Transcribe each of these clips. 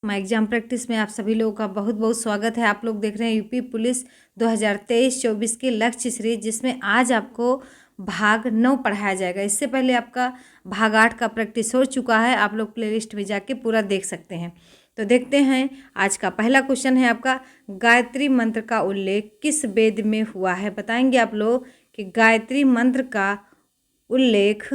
मैं exam practice में आप सभी लोगों का बहुत बहुत स्वागत है। आप लोग देख रहे हैं यूपी पुलिस 2023-24 की लक्ष्य सीरीज, जिसमें आज आपको भाग 9 पढ़ाया जाएगा। इससे पहले आपका भाग 8 का प्रैक्टिस हो चुका है। आप लोग प्लेलिस्ट में जाके पूरा देख सकते हैं। तो देखते हैं, आज का पहला क्वेश्चन है आपका, गायत्री मंत्र का उल्लेख किस वेद में हुआ है? बताएंगे आप लोग कि गायत्री मंत्र का उल्लेख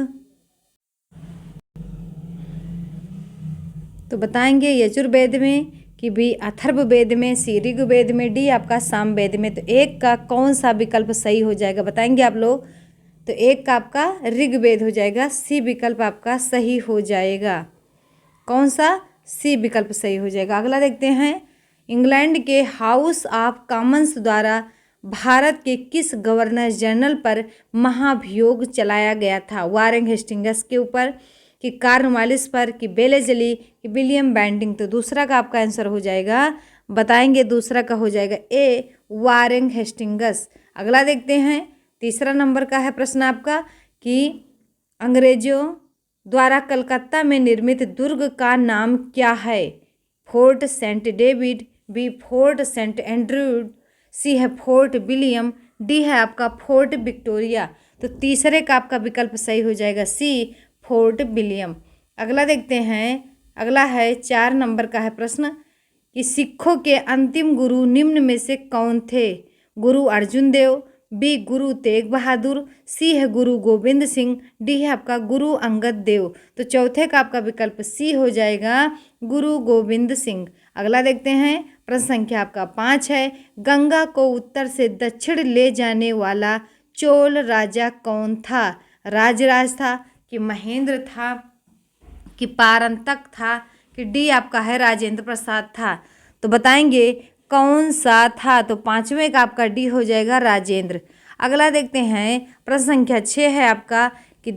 तो बताएंगे यजुर्वेद में, कि बी अथर्ववेद में, सी ऋग्वेद में, डी आपका सामवेद में। तो एक का कौन सा विकल्प सही हो जाएगा बताएंगे आप लोग। तो एक का आपका ऋग्वेद हो जाएगा, सी विकल्प आपका सही हो जाएगा। कौन सा? सी विकल्प सही हो जाएगा। अगला देखते हैं, इंग्लैंड के हाउस ऑफ कॉमन्स द्वारा भारत के किस गवर्नर जनरल पर महाभियोग चलाया गया था? वारेन हेस्टिंग्स के ऊपर, कि कॉर्नवालिस पर, कि बेलेजली, कि विलियम बेंटिंग। तो दूसरा का आपका आंसर हो जाएगा, बताएंगे दूसरा का हो जाएगा ए, वारेन हेस्टिंग्स। अगला देखते हैं, तीसरा नंबर का है प्रश्न आपका, कि अंग्रेजों द्वारा कलकत्ता में निर्मित दुर्ग का नाम क्या है? Fort Saint David, B Fort Saint Andrews, C है फोर्ट विलियम, डी है आपका फोर्ट विक्टोरिया। तो तीसरे का आपका विकल्प सही हो जाएगा सी, फोर्ट विलियम। अगला देखते हैं, अगला है 4 नंबर का है प्रश्न, कि सिखों के अंतिम गुरु निम्न में से कौन थे? गुरु अर्जुन देव, बी गुरु तेग बहादुर, सी है गुरु गोविंद सिंह, डी है आपका गुरु अंगद देव। तो चौथे का आपका विकल्प सी हो जाएगा, गुरु गोविंद सिंह। अगला देखते हैं, प्रश्न संख्या आपका 5 है, गंगा को उत्तर से दक्षिण ले जाने वाला चोल राजा कौन था? राजराज था, कि महेंद्र था, कि पारंतक था, कि डी आपका है राजेंद्र प्रसाद था। तो बताएंगे कौन सा था? तो पांचवें का आपका डी हो जाएगा राजेंद्र। अगला देखते हैं, प्रश्न संख्या 6 है आपका, कि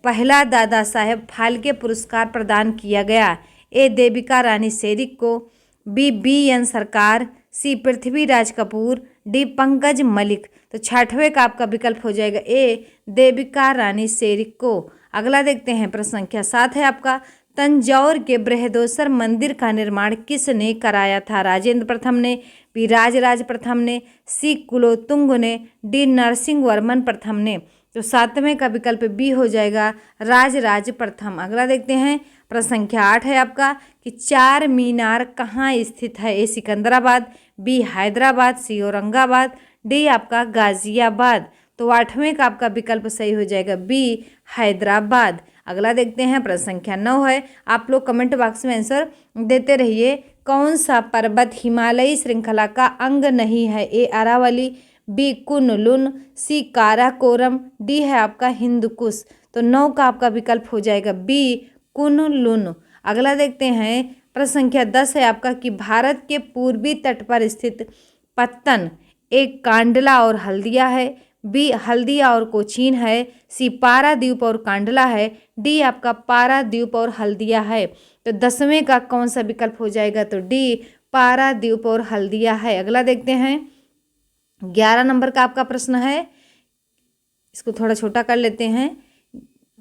पहला दादा साहेब फाल्के पुरस्कार प्रदान किया गया। ए देविका रानी शेरिक को, बी एन सरकार, सी पृथ्वीराज कपूर, डी पंकज मलिक। तो छठवें का आपका विकल्प हो जाएगा ए, देविका रानी शेरिक को। अगला देखते हैं, प्रश्न संख्या 7 है आपका, तंजौर के बृहदोसर मंदिर का निर्माण किसने कराया था? राजेंद्र प्रथम ने, बी राजराज प्रथम ने, सी कुलोतुंग ने, डी नरसिंह वर्मन प्रथम ने। तो 7वें का विकल्प बी हो जाएगा राजराज प्रथम। अगला देखते हैं, प्रश्न संख्या 8 है आपका, कि चार मीनार कहाँ स्थित है? ए सिकंदराबाद, बी हैदराबाद, सी औरंगाबाद, डी आपका गाजियाबाद। तो 8वें का आपका विकल्प सही हो जाएगा बी, हैदराबाद। अगला देखते हैं, प्रश्न संख्या 9 है। आप लोग कमेंट बॉक्स में आंसर देते रहिए। कौन सा पर्वत हिमालयी श्रृंखला का अंग नहीं है? ए अरावली, बी कुन-लुन, सी काराकोरम, डी है आपका हिंदकुश। तो 9 का आपका विकल्प हो जाएगा बी, कुन-लुन। अगला देखते हैं, प्रश्न संख्या 10 है आपका, कि भारत के पूर्वी तट पर स्थित पत्तन एक कांडला और हल्दिया है, बी हल्दिया और कोचीन है, सी पारादीप और कांडला है, डी आपका पारादीप और हल्दिया है। तो 10वें का कौन सा विकल्प हो जाएगा? तो डी, पारादीप और हल्दिया है। अगला देखते हैं, 11 नंबर का आपका प्रश्न है, इसको थोड़ा छोटा कर लेते हैं।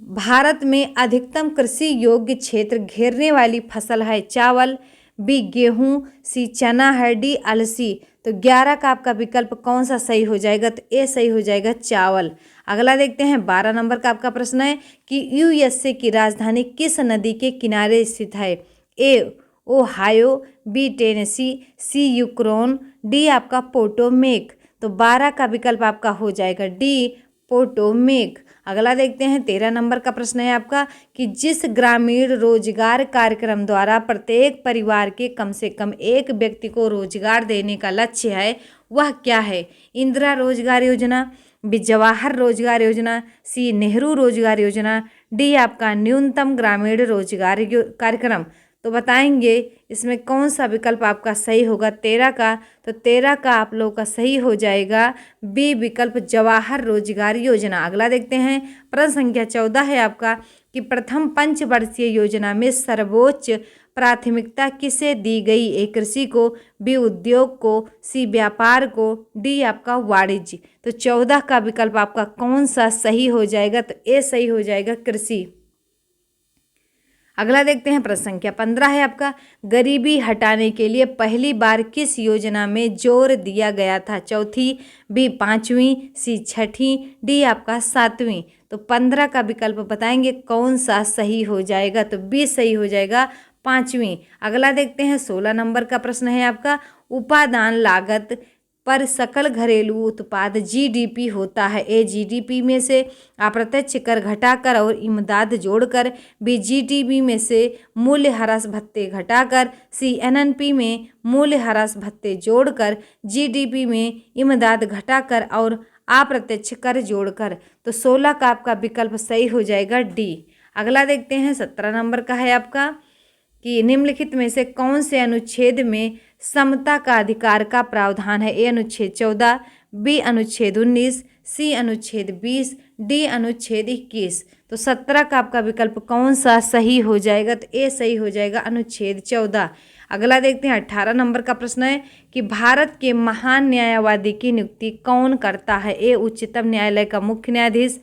भारत में अधिकतम कृषि योग्य क्षेत्र घेरने वाली फसल है? चावल, बी गेहूं, सी चना है, डी अलसी। तो 11 का आपका विकल्प कौन सा सही हो जाएगा? तो ए सही हो जाएगा, चावल। अगला देखते हैं, 12 नंबर का आपका प्रश्न है, कि यूएसए की राजधानी किस नदी के किनारे स्थित है? ए ओहायो, बी टेनेसी, सी यूक्रेन, डी आपका पोटोमेक। तो 12 का विकल्प आपका हो जाएगा डी, पोटोमेक। अगला देखते हैं, 13 नंबर का प्रश्न है आपका, कि जिस ग्रामीण रोजगार कार्यक्रम द्वारा प्रत्येक परिवार के कम से कम एक व्यक्ति को रोजगार देने का लक्ष्य है, वह क्या है? इंदिरा रोजगार योजना, बी जवाहर रोजगार योजना, सी नेहरू रोजगार योजना, डी आपका न्यूनतम ग्रामीण रोजगार कार्यक्रम। तो बताएंगे इसमें कौन सा विकल्प आपका सही होगा 13 का? तो 13 का आप लोगों का सही हो जाएगा बी विकल्प, जवाहर रोजगार योजना। अगला देखते हैं, प्रश्न संख्या 14 है आपका, कि प्रथम पंचवर्षीय योजना में सर्वोच्च प्राथमिकता किसे दी गई? ए कृषि को, बी उद्योग को, सी व्यापार को, डी आपका वाणिज्य। तो 14 का विकल्प आपका कौन सा सही हो जाएगा? तो ए सही हो जाएगा, कृषि। अगला देखते हैं प्रश्न संख्या 15 है आपका, गरीबी हटाने के लिए पहली बार किस योजना में जोर दिया गया था? चौथी, बी पांचवी, सी छठी, डी आपका सातवीं। तो 15 का विकल्प बताएंगे कौन सा सही हो जाएगा? तो बी सही हो जाएगा, पांचवी। अगला देखते हैं 16 नंबर का प्रश्न है आपका, उपादान लागत पर सकल घरेलू उत्पाद जीडीपी होता है। ए जीडीपी में से अप्रत्यक्ष कर घटाकर और इमदाद जोड़कर, बी जीडीपी में से मूल्यह्रास भत्ते घटाकर, सी एनएनपी में मूल्यह्रास भत्ते जोड़कर, जीडीपी में इमदाद घटाकर और अप्रत्यक्ष कर जोड़कर। तो 16 का आपका विकल्प सही हो जाएगा, डी। अगला देखते हैं 17 नंबर का है आपका कि निम्नलिखित में से कौन से अनुच्छेद में समता का अधिकार का प्रावधान है? ए अनुच्छेद 14, बी अनुच्छेद 19, सी अनुच्छेद 20, डी अनुच्छेद 21। तो 17 का आपका विकल्प कौन सा सही हो जाएगा? तो ए सही हो जाएगा, अनुच्छेद 14। अगला देखते हैं 18 नंबर का प्रश्न है कि भारत के महान न्यायवादी की नियुक्ति कौन करता है? ए उच्चतम न्यायालय का मुख्य न्यायाधीश,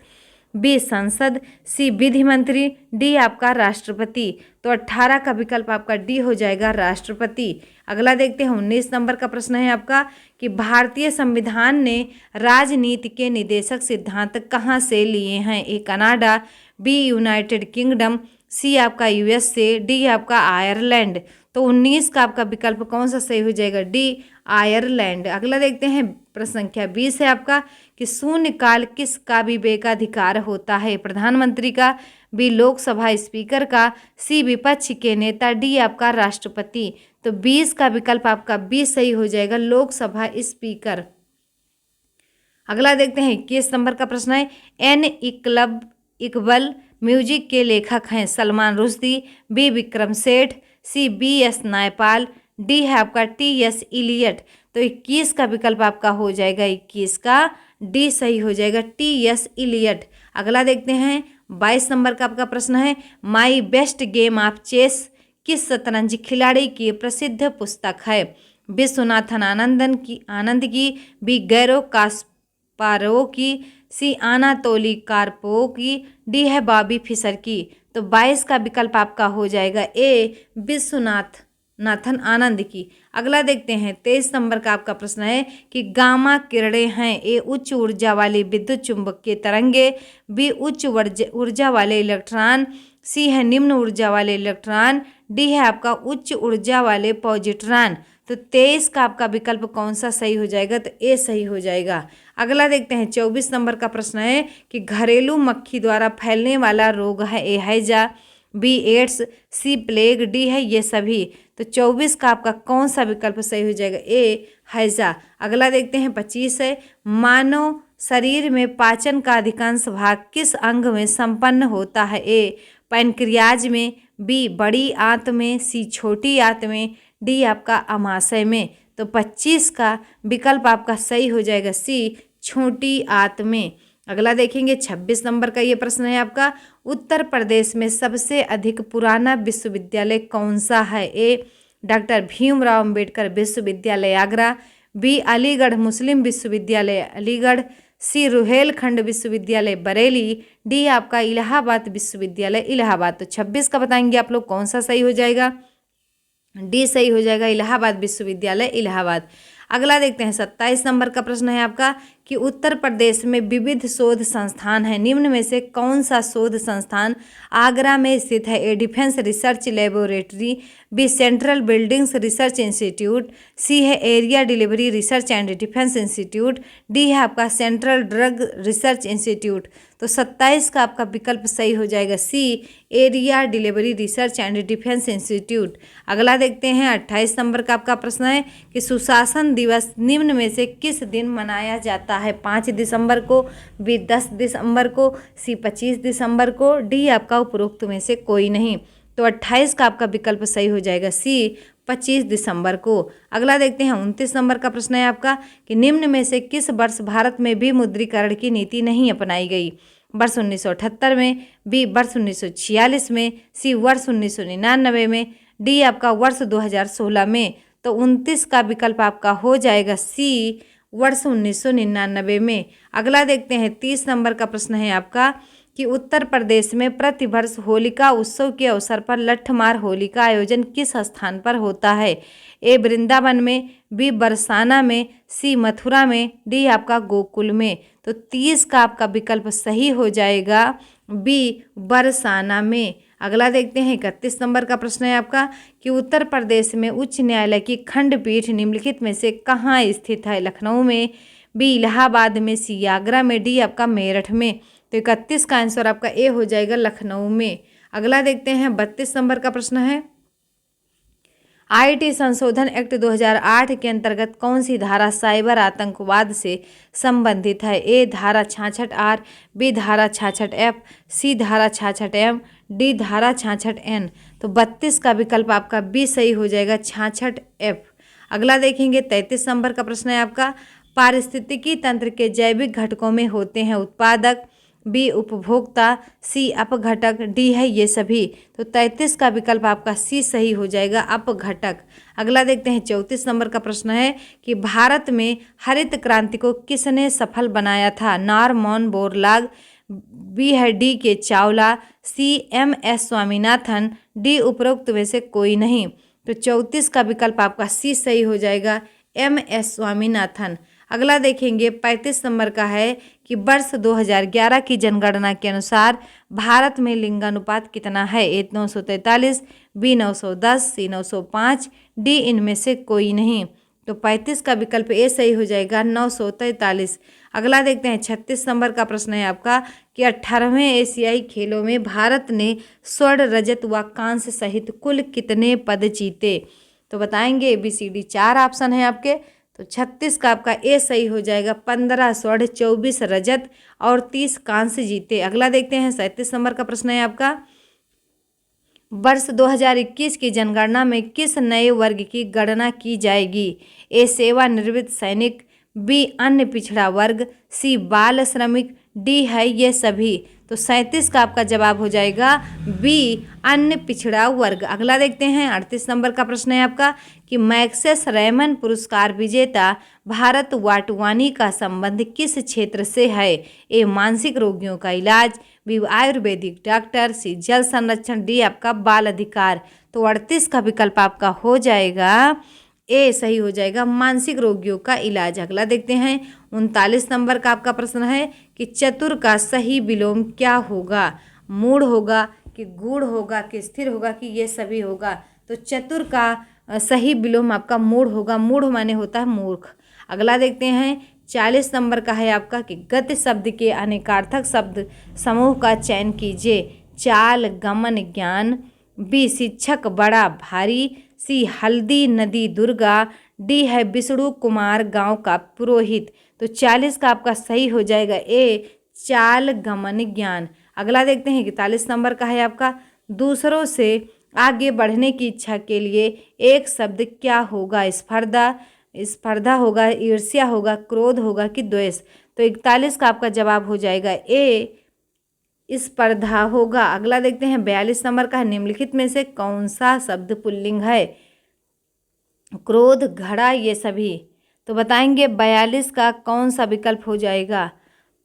बी संसद, सी विधि मंत्री, डी आपका राष्ट्रपति। तो 18 का विकल्प आपका डी हो जाएगा, राष्ट्रपति। अगला देखते हैं 19 नंबर का प्रश्न है आपका कि भारतीय संविधान ने राजनीति के निदेशक सिद्धांत कहाँ से लिए हैं? A Canada, B United Kingdom, C आपका यूएसए, डी आपका आयरलैंड। तो 19 का आपका विकल्प कौन सा सही हो जाएगा? D Ireland. अगला देखते हैं प्रश्न संख्या 20 है आपका कि शून्यकाल किसका विवेकाधिकार होता है? प्रधानमंत्री का, बी लोकसभा स्पीकर का, सी विपक्ष के नेता, डी आपका राष्ट्रपति। तो 20 का विकल्प आपका बी सही हो जाएगा, लोकसभा स्पीकर। अगला देखते हैं 21 नंबर का प्रश्न है, एन इकबल म्यूजिक के लेखक हैं? Salman Rushdie, B Vikram Seth, C B S Naipaul, D है आपका टी एस इलियट। तो 21 का विकल्प आपका हो जाएगा, 21 का डी सही हो जाएगा, टी एस इलियट। अगला देखते हैं 22 नंबर का आपका प्रश्न है, my best game of chess किस शतरंज खिलाड़ी की प्रसिद्ध पुस्तक है? विश्वनाथन आनंद की, बी गैरो कास्पारोव की, सी आनातोली कार्पोव की, डी है बॉबी फिशर की। तो 22 का विकल्प आपका हो जाएगा, ए विश्वनाथन आनंद की। अगला देखते हैं 23 नंबर का आपका प्रश्न है कि गामा किरणें हैं? ए उच्च ऊर्जा वाली विद्युत चुंबकीय तरंगे, बी उच्च ऊर्जा वाले इलेक्ट्रॉन, सी है निम्न ऊर्जा वाले इलेक्ट्रॉन, डी है आपका उच्च ऊर्जा वाले पॉजिट्रॉन। तो 23 का आपका विकल्प कौन सा सही हो जाएगा? तो ए सही हो जाएगा। अगला देखते हैं 24 नंबर का प्रश्न है कि घरेलू मक्खी द्वारा फैलने वाला रोग है? ए हैजा, बी एड्स, सी प्लेग, डी है ये सभी। तो 24 का आपका कौन सा विकल्प सही हो जाएगा? ए हैजा। अगला देखते हैं 25 है, मानव शरीर में पाचन का अधिकांश भाग किस अंग में संपन्न होता है? ए पैनक्रियाज में, बी बड़ी आंत में, सी छोटी आंत में, डी आपका अमाशय में। तो 25 का विकल्प आपका सही हो जाएगा, सी छोटी आंत में। अगला देखेंगे 26 नंबर का ये प्रश्न है आपका, उत्तर प्रदेश में सबसे अधिक पुराना विश्वविद्यालय कौन सा है? ए डॉक्टर भीमराव अंबेडकर विश्वविद्यालय आगरा, बी अलीगढ़ मुस्लिम विश्वविद्यालय अलीगढ़, सी रुहेलखंड विश्वविद्यालय बरेली, डी आपका इलाहाबाद विश्वविद्यालय इलाहाबाद। तो 26 का बताएंगे आप लोग कौन सा सही हो जाएगा? डी सही हो जाएगा, इलाहाबाद विश्वविद्यालय इलाहाबाद। अगला देखते हैं 27 नंबर का प्रश्न है आपका कि उत्तर प्रदेश में विविध शोध संस्थान है, निम्न में से कौन सा शोध संस्थान आगरा में स्थित है? A defence research laboratory, B central buildings research institute, C है area delivery research and defence institute, D है आपका सेंट्रल ड्रग रिसर्च इंस्टीट्यूट। तो 27 का आपका विकल्प सही हो जाएगा, C area delivery research and defence institute. अगला देखते हैं 28 नंबर का आपका प्रश्न है कि सुशासन दिवस निम्न में से किस दिन मनाया जाता है? 5 दिसंबर को, बी 10 दिसंबर को, सी 25 दिसंबर को, डी आपका उपरोक्त में से कोई नहीं। तो 28 का आपका विकल्प सही हो जाएगा, सी 25 दिसंबर को। अगला देखते हैं 29 नंबर का प्रश्न है आपका कि निम्न में से किस वर्ष भारत में विमुद्रीकरण की नीति नहीं अपनाई गई? वर्ष 1978 में, बी वर्ष 1946 में, सी वर्ष 1999 में, डी आपका वर्ष 2016 में। तो 29 का विकल्प आपका हो जाएगा, सी वर्ष 1999 में। अगला देखते हैं 30 नंबर का प्रश्न है आपका कि उत्तर प्रदेश में प्रतिवर्ष होलिका उत्सव के अवसर पर लठमार होली का आयोजन किस स्थान पर होता है? ए वृंदावन में, बी बरसाना में, सी मथुरा में, डी आपका गोकुल में। तो 30 का आपका विकल्प सही हो जाएगा बी बरसाना में। अगला देखते हैं 31 नंबर का प्रश्न है आपका कि उत्तर प्रदेश में उच्च न्यायालय की खंडपीठ निम्नलिखित में से कहाँ स्थित है? लखनऊ में, बी इलाहाबाद में, सी आगरा में, डी आपका मेरठ में। तो 31 का आंसर आपका ए हो जाएगा लखनऊ में। अगला देखते हैं 32 नंबर का प्रश्न है आईटी संशोधन एक्ट 2008 के अंतर्गत कौन सी धारा साइबर आतंकवाद से संबंधित है? ए धारा 66R, बी धारा 66F, सी धारा 66M, डी धारा 66N। तो 32 का विकल्प आपका बी सही हो जाएगा 66F। अगला देखेंगे 33 नंबर का प्रश्न है आपका पारिस्थितिकी तंत्र के जैविक घटकों में होते हैं उत्पादक, बी उपभोक्ता, सी अपघटक, डी है ये सभी। तो 33 का विकल्प आपका सी सही हो जाएगा अपघटक। अगला देखते हैं 34 नंबर का प्रश्न है कि भारत में हरित क्रांति को किसने सफल बनाया था? नॉर्मन बोरलॉग, बी है डी के चावला, सी MS स्वामीनाथन, डी उपरोक्त में से कोई नहीं। तो 34 का विकल्प आपका सी सही हो जाएगा MS स्वामीनाथन। अगला देखेंगे 35 नंबर का है कि वर्ष 2011 की जनगणना के अनुसार भारत में लिंगानुपात कितना है? ए 943, बी 910, सी 905, डी इनमें से कोई नहीं। तो 35 का विकल्प ए सही हो जाएगा 943। अगला देखते हैं 36 नंबर का प्रश्न है आपका कि 18वें एशियाई खेलों में भारत ने स्वर्ण, रजत व कांस्य सहित कुल कितने पद जीते? तो बताएंगे ABCD 4 ऑप्शन है आपके। तो 36 का आपका ए सही हो जाएगा 15 स्वर्ण, 24 रजत और 30 कांस्य जीते। अगला देखते हैं 37 नंबर का प्रश्न है आपका वर्ष 2021 की जनगणना में किस नए वर्ग की गणना की जाएगी? ए सेवानिवृत्त सैनिक, बी अन्य पिछड़ा वर्ग, सी बाल श्रमिक, डी है ये सभी। तो 37 का आपका जवाब हो जाएगा बी अन्य पिछड़ा वर्ग। अगला देखते हैं 38 नंबर का प्रश्न है आपका कि मैक्सेस रेमन पुरस्कार विजेता भारत वाटवानी का संबंध किस क्षेत्र से है? ए मानसिक रोगियों का इलाज, बी आयुर्वेदिक डॉक्टर, सी जल संरक्षण, डी आपका बाल अधिकार। तो 38 का विकल्प आपका हो जाएगा ए सही हो जाएगा मानसिक रोगियों का इलाज। अगला देखते हैं 39 नंबर का आपका प्रश्न है कि चतुर का सही विलोम क्या होगा? मूढ़ होगा कि गूढ़ होगा कि स्थिर होगा कि ये सभी होगा? तो चतुर का सही विलोम आपका मूढ़ होगा। मूढ़ माने होता है मूर्ख। अगला देखते हैं 40 नंबर का है आपका कि गति शब्द के अनेकार्थक शब्द समूह का चयन कीजिए। चाल, गमन, ज्ञान, बी शिक्षक बड़ा भारी, सी हल्दी नदी दुर्गा, डी है विष्णु कुमार गांव का पुरोहित। तो 40 का आपका सही हो जाएगा ए चाल, गमन, ज्ञान। अगला देखते हैं 41 नंबर का है आपका दूसरों से आगे बढ़ने की इच्छा के लिए एक शब्द क्या होगा? स्पर्धा होगा, ईर्ष्या होगा, क्रोध होगा कि द्वेष? तो 41 का आपका जवाब हो जाएगा ए स्पर्धा होगा। अगला देखते हैं 42 नंबर का निम्नलिखित में से कौन सा शब्द पुल्लिंग है? क्रोध, घड़ा, ये सभी। तो बताएंगे 42 का कौन सा विकल्प हो जाएगा?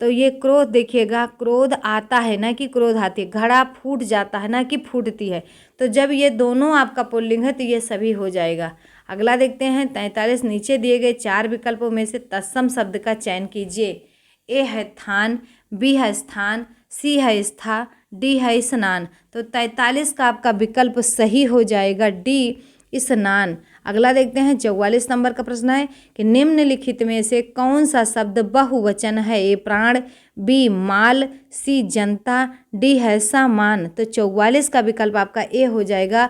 तो ये क्रोध देखिएगा, क्रोध आता है ना कि क्रोध आती है, घड़ा फूट जाता है ना कि फूटती है। तो जब ये दोनों आपका पुल्लिंग है तो ये सभी हो जाएगा। अगला देखते हैं 43 नीचे दिए गए 4 विकल्पों में से तत्सम शब्द का चयन कीजिए। ए है थान, बी है स्थान, सी है स्था, डी है स्नान। तो 43 का आपका विकल्प सही हो जाएगा डी स्नान। अगला देखते हैं 44 नंबर का प्रश्न है कि निम्नलिखित में से कौन सा शब्द बहुवचन है? ए प्राण, बी माल, सी जनता, डी है सामान। तो 44 का विकल्प आपका ए हो जाएगा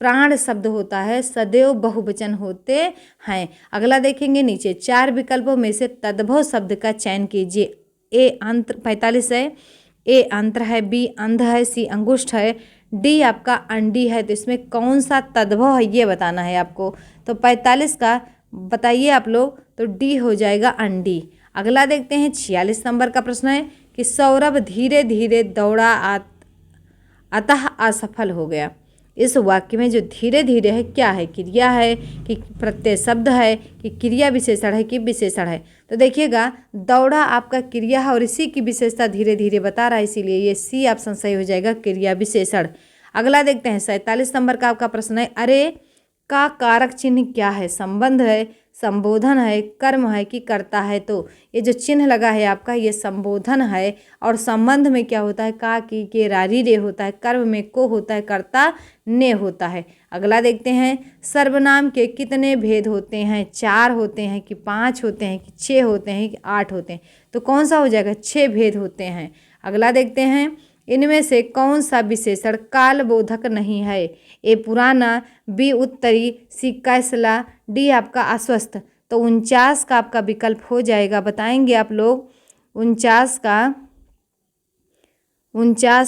प्राण शब्द होता है सदैव बहुवचन होते हैं। अगला देखेंगे नीचे 4 विकल्पों में से तद्भव शब्द का चयन कीजिए। ए अंतर 45 है, ए अंतर है, बी अंध है, सी अंगुष्ठ है, डी आपका अंडी है। तो इसमें कौन सा तद्भव है ये बताना है आपको। तो 45 का बताइए आप लोग। तो डी हो जाएगा अंडी। अगला देखते हैं 46 नंबर का प्रश्न है कि सौरभ धीरे धीरे दौड़ा अतः असफल हो गया। इस वाक्य में जो धीरे धीरे है क्या है, क्रिया है कि प्रत्यय शब्द है कि क्रिया विशेषण है कि विशेषण है। तो देखिएगा दौड़ा आपका क्रिया है और इसी की विशेषता धीरे धीरे बता रहा है, इसीलिए ये सी ऑप्शन सही हो जाएगा, क्रिया विशेषण। अगला देखते हैं 47 नंबर का आपका प्रश्न है, अरे का कारक चिन्ह क्या है, संबंध है, संबोधन है, कर्म है कि कर्ता है। तो ये जो चिन्ह लगा है आपका ये संबोधन है और संबंध में क्या होता है, का की के रारी रे होता है, कर्म में को होता है, कर्ता ने होता है। अगला देखते हैं सर्वनाम के कितने भेद होते हैं, 4 होते हैं कि 5 होते हैं कि 6 होते हैं कि 8 होते हैं। तो कौन सा हो जाएगा, 6 भेद होते हैं। अगला देखते हैं इनमें से कौन सा विशेषण कालबोधक नहीं है, ए पुराना, बी उत्तरी, सी कैसला, डी आपका अस्वस्थ। तो 49 का आपका विकल्प हो जाएगा, बताएंगे आप लोग। 49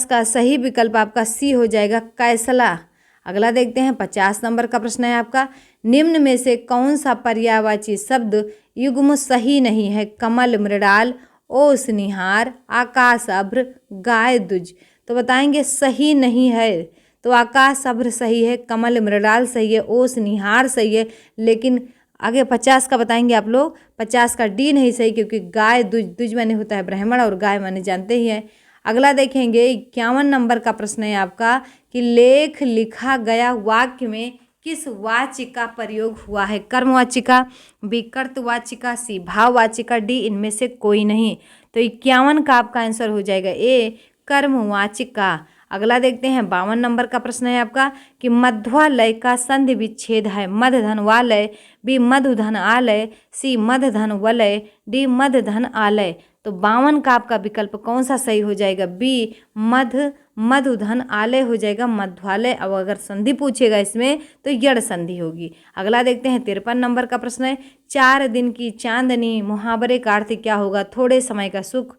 का सही विकल्प आपका सी हो जाएगा, कैसला। अगला देखते हैं 50 नंबर का प्रश्न है आपका, निम्न में से कौन सा पर्यायवाची शब्द युग्म सही नहीं है, कमल, मृणाल, ओस, निहार, आकाश, अभ्र, गाय, दुज। तो बताएंगे सही नहीं है। तो आकाश, अभ्र सही है, कमल, मृणाल सही है, ओस, निहार सही है, लेकिन आगे 50 का बताएंगे आप लोग। 50 का डी नहीं सही, क्योंकि गाय, दुज, दुज माने होता है ब्राह्मण और गाय माने जानते ही हैं। अगला देखेंगे 51 नंबर का प्रश्न है आपका कि लेख लिखा गया वाक्य में किस वाच्य का प्रयोग हुआ है, कर्मवाचिका, बी कर्तवाचिका, सी भाववाचिका, डी इनमें से कोई नहीं। तो 51 का आपका आंसर हो जाएगा ए, कर्मवाचिका। अगला देखते हैं 52 नंबर का प्रश्न है आपका कि मध्वा लय का संधि विच्छेद है, मध धन वालय, बी मधु धन आलय, सी मध धन वलय, डी मध धन आलय। तो 52 का आपका विकल्प कौन सा सही हो जाएगा, बी मधु धन आलय हो जाएगा, मध्वालय। अब अगर संधि पूछेगा इसमें तो यड़ संधि होगी। अगला देखते हैं 53 नंबर का प्रश्न है, 4 दिन की चांदनी मुहावरे का अर्थ क्या होगा, थोड़े समय का सुख।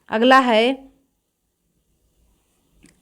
अगला है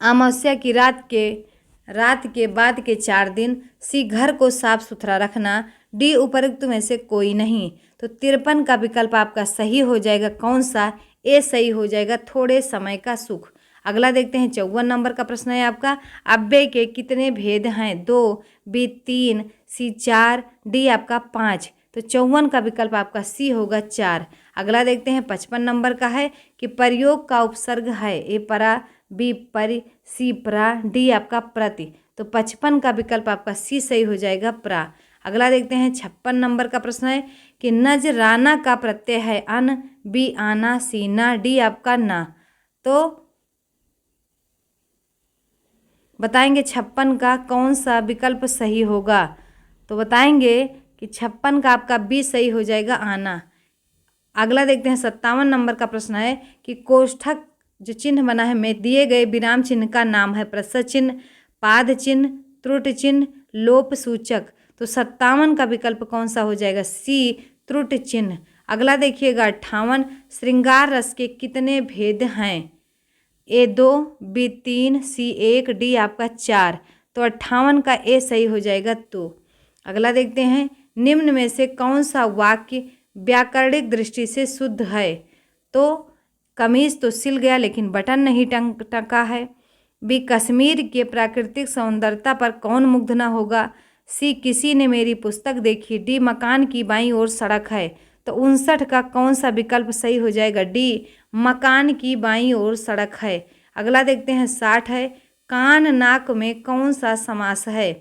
अमावस्या की रात के बाद के 4 दिन, सी घर को साफ सुथरा रखना, डी उपरोक्त में से कोई नहीं। तो 53 का विकल्प आपका सही हो जाएगा, कौन सा, ए सही हो जाएगा, थोड़े समय का सुख। अगला देखते हैं 54 नंबर का प्रश्न है आपका, अव्यय के कितने भेद हैं, 2, बी 3, सी 4, डी आपका 5। तो 54 का विकल्प आपका सी होगा, 4। अगला देखते हैं 55 नंबर का है कि प्रयोग का उपसर्ग है, ए परा, बी परि, सी प्रा, डी आपका प्रति। तो 55 का विकल्प आपका सी सही हो जाएगा, प्रा। अगला देखते हैं 56 नंबर का प्रश्न है कि नजराना का प्रत्यय है अन, बी आना, सी ना, डी आपका ना। तो बताएंगे 56 का कौन सा विकल्प सही होगा। तो बताएंगे कि 56 का आपका बी सही हो जाएगा, आना। अगला देखते हैं 57 नंबर का प्रश्न है कि कोष्ठक जो चिन्ह बना है में दिए गए विराम चिन्ह का नाम है, प्रश्न चिन्ह, पाद चिन्ह, त्रुट चिन्ह, लोप सूचक। तो 57 का विकल्प कौन सा हो जाएगा, सी त्रुट चिन्ह। अगला देखिएगा 58, श्रृंगार रस के कितने भेद हैं, ए 2, बी 3, सी 1, डी आपका 4। तो 58 का ए सही हो जाएगा, तो। अगला देखते हैं निम्न में से कौन सा वाक्य व्याकरणिक दृष्टि से शुद्ध है। तो कमीज तो सिल गया लेकिन बटन नहीं टंका है, बी कश्मीर के प्राकृतिक सौंदर्यता पर कौन मुग्ध न होगा, सी किसी ने मेरी पुस्तक देखी, डी मकान की बाईं ओर सड़क है। तो 59 का कौन सा विकल्प सही हो जाएगा, डी मकान की बाईं ओर सड़क है। अगला देखते हैं 60 है, कान नाक में कौन सा समास है।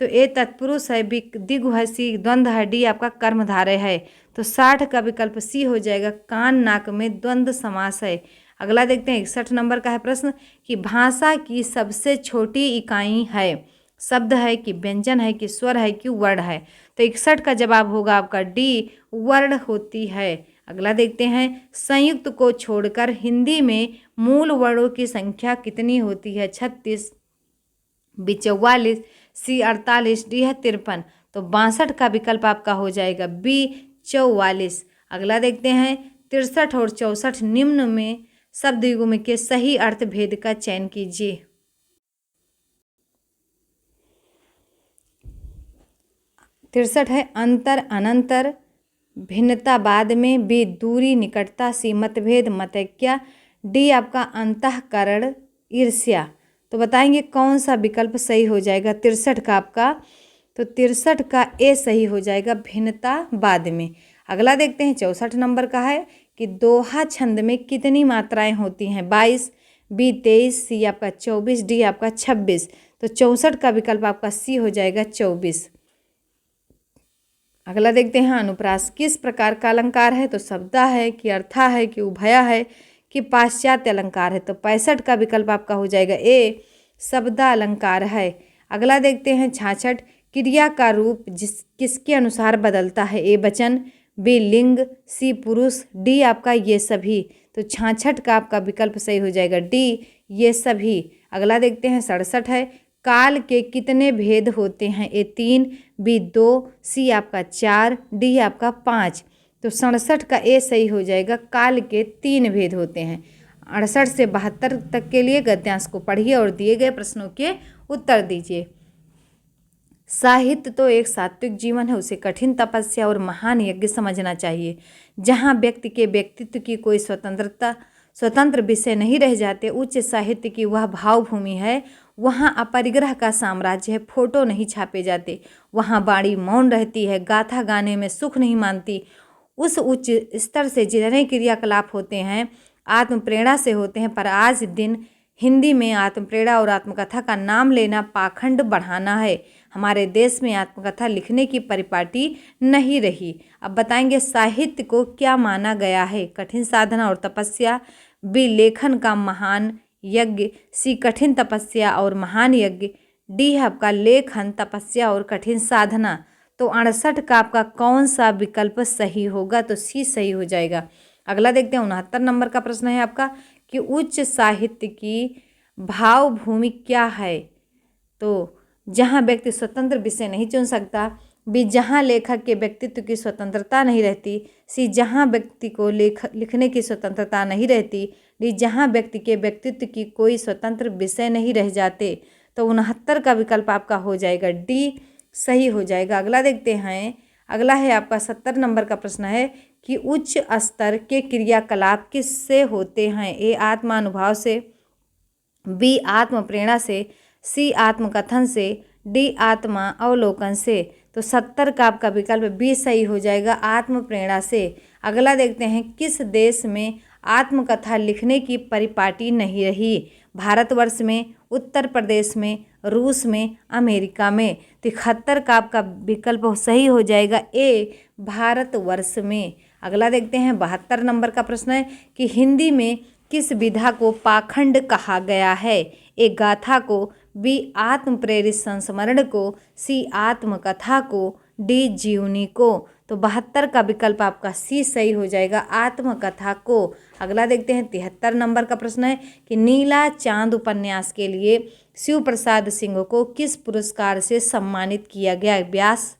तो ए तत्पुरुष है, बी द्विगु है, सी द्वंद्व है, डी आपका कर्मधारय है। तो 60 का विकल्प सी हो जाएगा, कान नाक में द्वंद्व समास है। अगला देखते हैं 61 नंबर का है प्रश्न कि भाषा की सबसे छोटी इकाई है, शब्द है कि व्यंजन है कि स्वर है कि वर्ण है। तो 61 का जवाब होगा आपका डी, वर्ण होती है। अगला देखते हैं संयुक्त को छोड़कर हिंदी में मूल वर्णों की संख्या कितनी होती है, 36, बी 44, सी 48, डी है 53। तो 62 का विकल्प आपका हो जाएगा बी 44। अगला देखते हैं 63 और 64 निम्न में शब्द युग्म के सही अर्थ भेद का चयन कीजिए। तिरसठ है अंतर अनंतर, भिन्नता बाद में, बी दूरी निकटता, सी मतभेद मतैक्या, डी आपका अंतःकरण ईर्ष्या। तो बताएंगे कौन सा विकल्प सही हो जाएगा 63 का आपका। तो 63 का ए सही हो जाएगा, भिन्नता बाद में। अगला देखते हैं 64 नंबर का है कि दोहा छंद में कितनी मात्राएं होती हैं? 22, बी 23, सी आपका 24, डी आपका 26। तो 64 का विकल्प आपका सी हो जाएगा 24। अगला देखते हैं अनुप्रास किस प्रकार का अलंकार है? तो शब्दा है कि अर्था है कि उभया है कि पाश्चात्य अलंकार है? तो 65 का विकल्प आपका हो जाएगा ए, शब्दा अलंकार है। अगला देखते हैं 66 क्रिया का रूप किसके अनुसार बदलता है? ए वचन, बी लिंग, सी पुरुष, डी आपका ये सभी। तो 66 का आपका विकल्प सही हो जाएगा डी, ये सभी। अगला देखते हैं 67 है काल के कितने भेद होते हैं? ए 3, बी 2, सी आपका 4, डी आपका 5। तो 67 का ए सही हो जाएगा, काल के 3 भेद होते हैं। 68 से 72 तक के लिए गद्यांश को पढ़िए और दिए गए प्रश्नों के उत्तर दीजिए। साहित्य तो एक सात्विक जीवन है, उसे कठिन तपस्या और महान यज्ञ समझना चाहिए। जहाँ व्यक्ति के व्यक्तित्व की कोई स्वतंत्र विषय नहीं रह जाते, उच्च साहित्य की वह भावभूमि है। वहाँ अपरिग्रह का साम्राज्य है, फोटो नहीं छापे जाते। वहाँ वाणी मौन रहती है, गाथा गाने में सुख नहीं मानती। उस उच्च स्तर से जितने क्रियाकलाप होते हैं आत्मप्रेरणा से होते हैं, पर आज दिन हिंदी में आत्मप्रेरणा और आत्मकथा का नाम लेना पाखंड बढ़ाना है। हमारे देश में आत्मकथा लिखने की परिपाटी नहीं रही। अब बताएंगे साहित्य को क्या माना गया है? कठिन साधना और तपस्या, बी लेखन का महान यज्ञ, सी कठिन तपस्या और महान यज्ञ, डी है आपका लेखन, तपस्या और कठिन साधना। तो 68 का आपका कौन सा विकल्प सही होगा? तो सी सही हो जाएगा। अगला देखते हैं 69 नंबर का प्रश्न है आपका कि उच्च साहित्य की भावभूमि क्या है? तो जहाँ व्यक्ति स्वतंत्र विषय नहीं चुन सकता, बी जहाँ लेखक के व्यक्तित्व की स्वतंत्रता नहीं रहती, सी जहाँ व्यक्ति को लिखने की स्वतंत्रता नहीं रहती, डी जहाँ व्यक्ति के व्यक्तित्व की कोई स्वतंत्र विषय नहीं रह जाते। तो 69 का विकल्प आपका हो जाएगा डी, सही हो जाएगा। अगला देखते हैं, अगला है आपका 70 नंबर का प्रश्न है कि उच्च स्तर के क्रियाकलाप किससे होते हैं? ए आत्मानुभाव से, बी आत्म प्रेरणा से, सी आत्मकथन से, डी आत्मा अवलोकन से। तो 70 का आपका विकल्प बी सही हो जाएगा, आत्म प्रेरणा से। अगला देखते हैं किस देश में आत्मकथा लिखने की परिपाटी नहीं रही? भारतवर्ष में, उत्तर प्रदेश में, रूस में, अमेरिका में। तो 71 का आपका विकल्प सही हो जाएगा ए, भारतवर्ष में। अगला देखते हैं 72 नंबर का प्रश्न है कि हिंदी में किस विधा को पाखंड कहा गया है? ए गाथा को, बी आत्म प्रेरित संस्मरण को, सी आत्मकथा को, डी जीवनी को। तो 72 का विकल्प आपका सी सही हो जाएगा, आत्मकथा को। अगला देखते हैं 73 नंबर का प्रश्न है कि नीला चांद उपन्यास के लिए शिव प्रसाद सिंह को किस पुरस्कार से सम्मानित किया गया? व्यास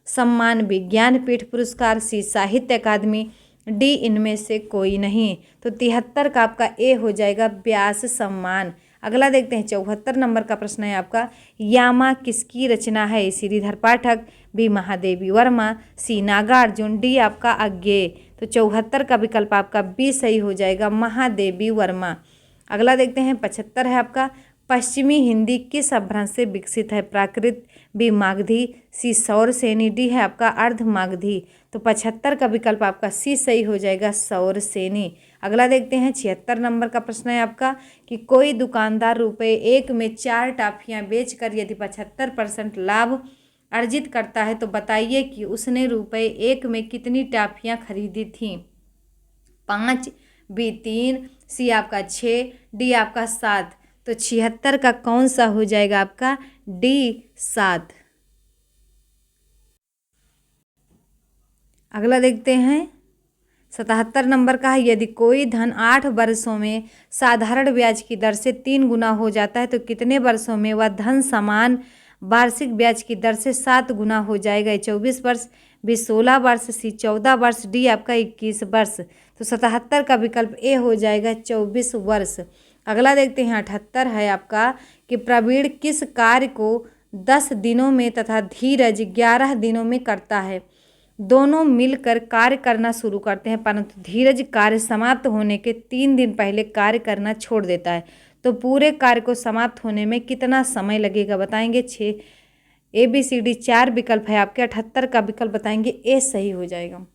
सम्मान, विज्ञानपीठ पुरस्कार, सी साहित्य अकादमी, डी इनमें से कोई नहीं। तो 73 का आपका ए हो जाएगा, व्यास सम्मान। अगला देखते हैं 74 नंबर का प्रश्न है आपका, यामा किसकी रचना है? श्रीधर पाठक, बी महादेवी वर्मा, सी नागार्जुन, डी आपका अज्ञेय। तो 74 का विकल्प आपका बी सही हो जाएगा, महादेवी वर्मा। अगला देखते हैं 75 है आपका, पश्चिमी हिंदी किस अपभ्रंश से विकसित है? प्राकृत, बी मागधी, सी सौर सेनी, डी है आपका अर्ध मागधी। तो 75 का विकल्प आपका सी सही हो जाएगा, सौर सेनी। अगला देखते हैं 76 नंबर का प्रश्न है आपका कि कोई दुकानदार ₹1 में 4 टॉफियाँ बेचकर यदि 75% लाभ अर्जित करता है तो बताइए कि उसने ₹1 में कितनी टॉफियाँ खरीदी थीं? 5, बी 3, सी आपका 6, डी आपका 7। तो 76 का कौन सा हो जाएगा आपका? डी 7। अगला देखते हैं 77 नंबर का है, यदि कोई धन 8 वर्षों में साधारण ब्याज की दर से 3 गुना हो जाता है तो कितने वर्षों में वह धन समान वार्षिक ब्याज की दर से 7 गुना हो जाएगा? 24 वर्ष, बी 16 वर्ष, सी 14 वर्ष, डी आपका 21 वर्ष। तो 77 का विकल्प ए हो जाएगा, 24 वर्ष। अगला देखते हैं 78 है आपका कि प्रवीण किस कार्य को 10 दिनों में तथा धीरज 11 दिनों में करता है? दोनों मिलकर कार्य करना शुरू करते हैं, परंतु धीरज कार्य समाप्त होने के 3 दिन पहले कार्य करना छोड़ देता है। तो पूरे कार्य को समाप्त होने में कितना समय लगेगा बताएंगे। 6 ABCD 4 विकल्प है आपके, 78 का विकल्प बताएंगे ए सही हो जाएगा।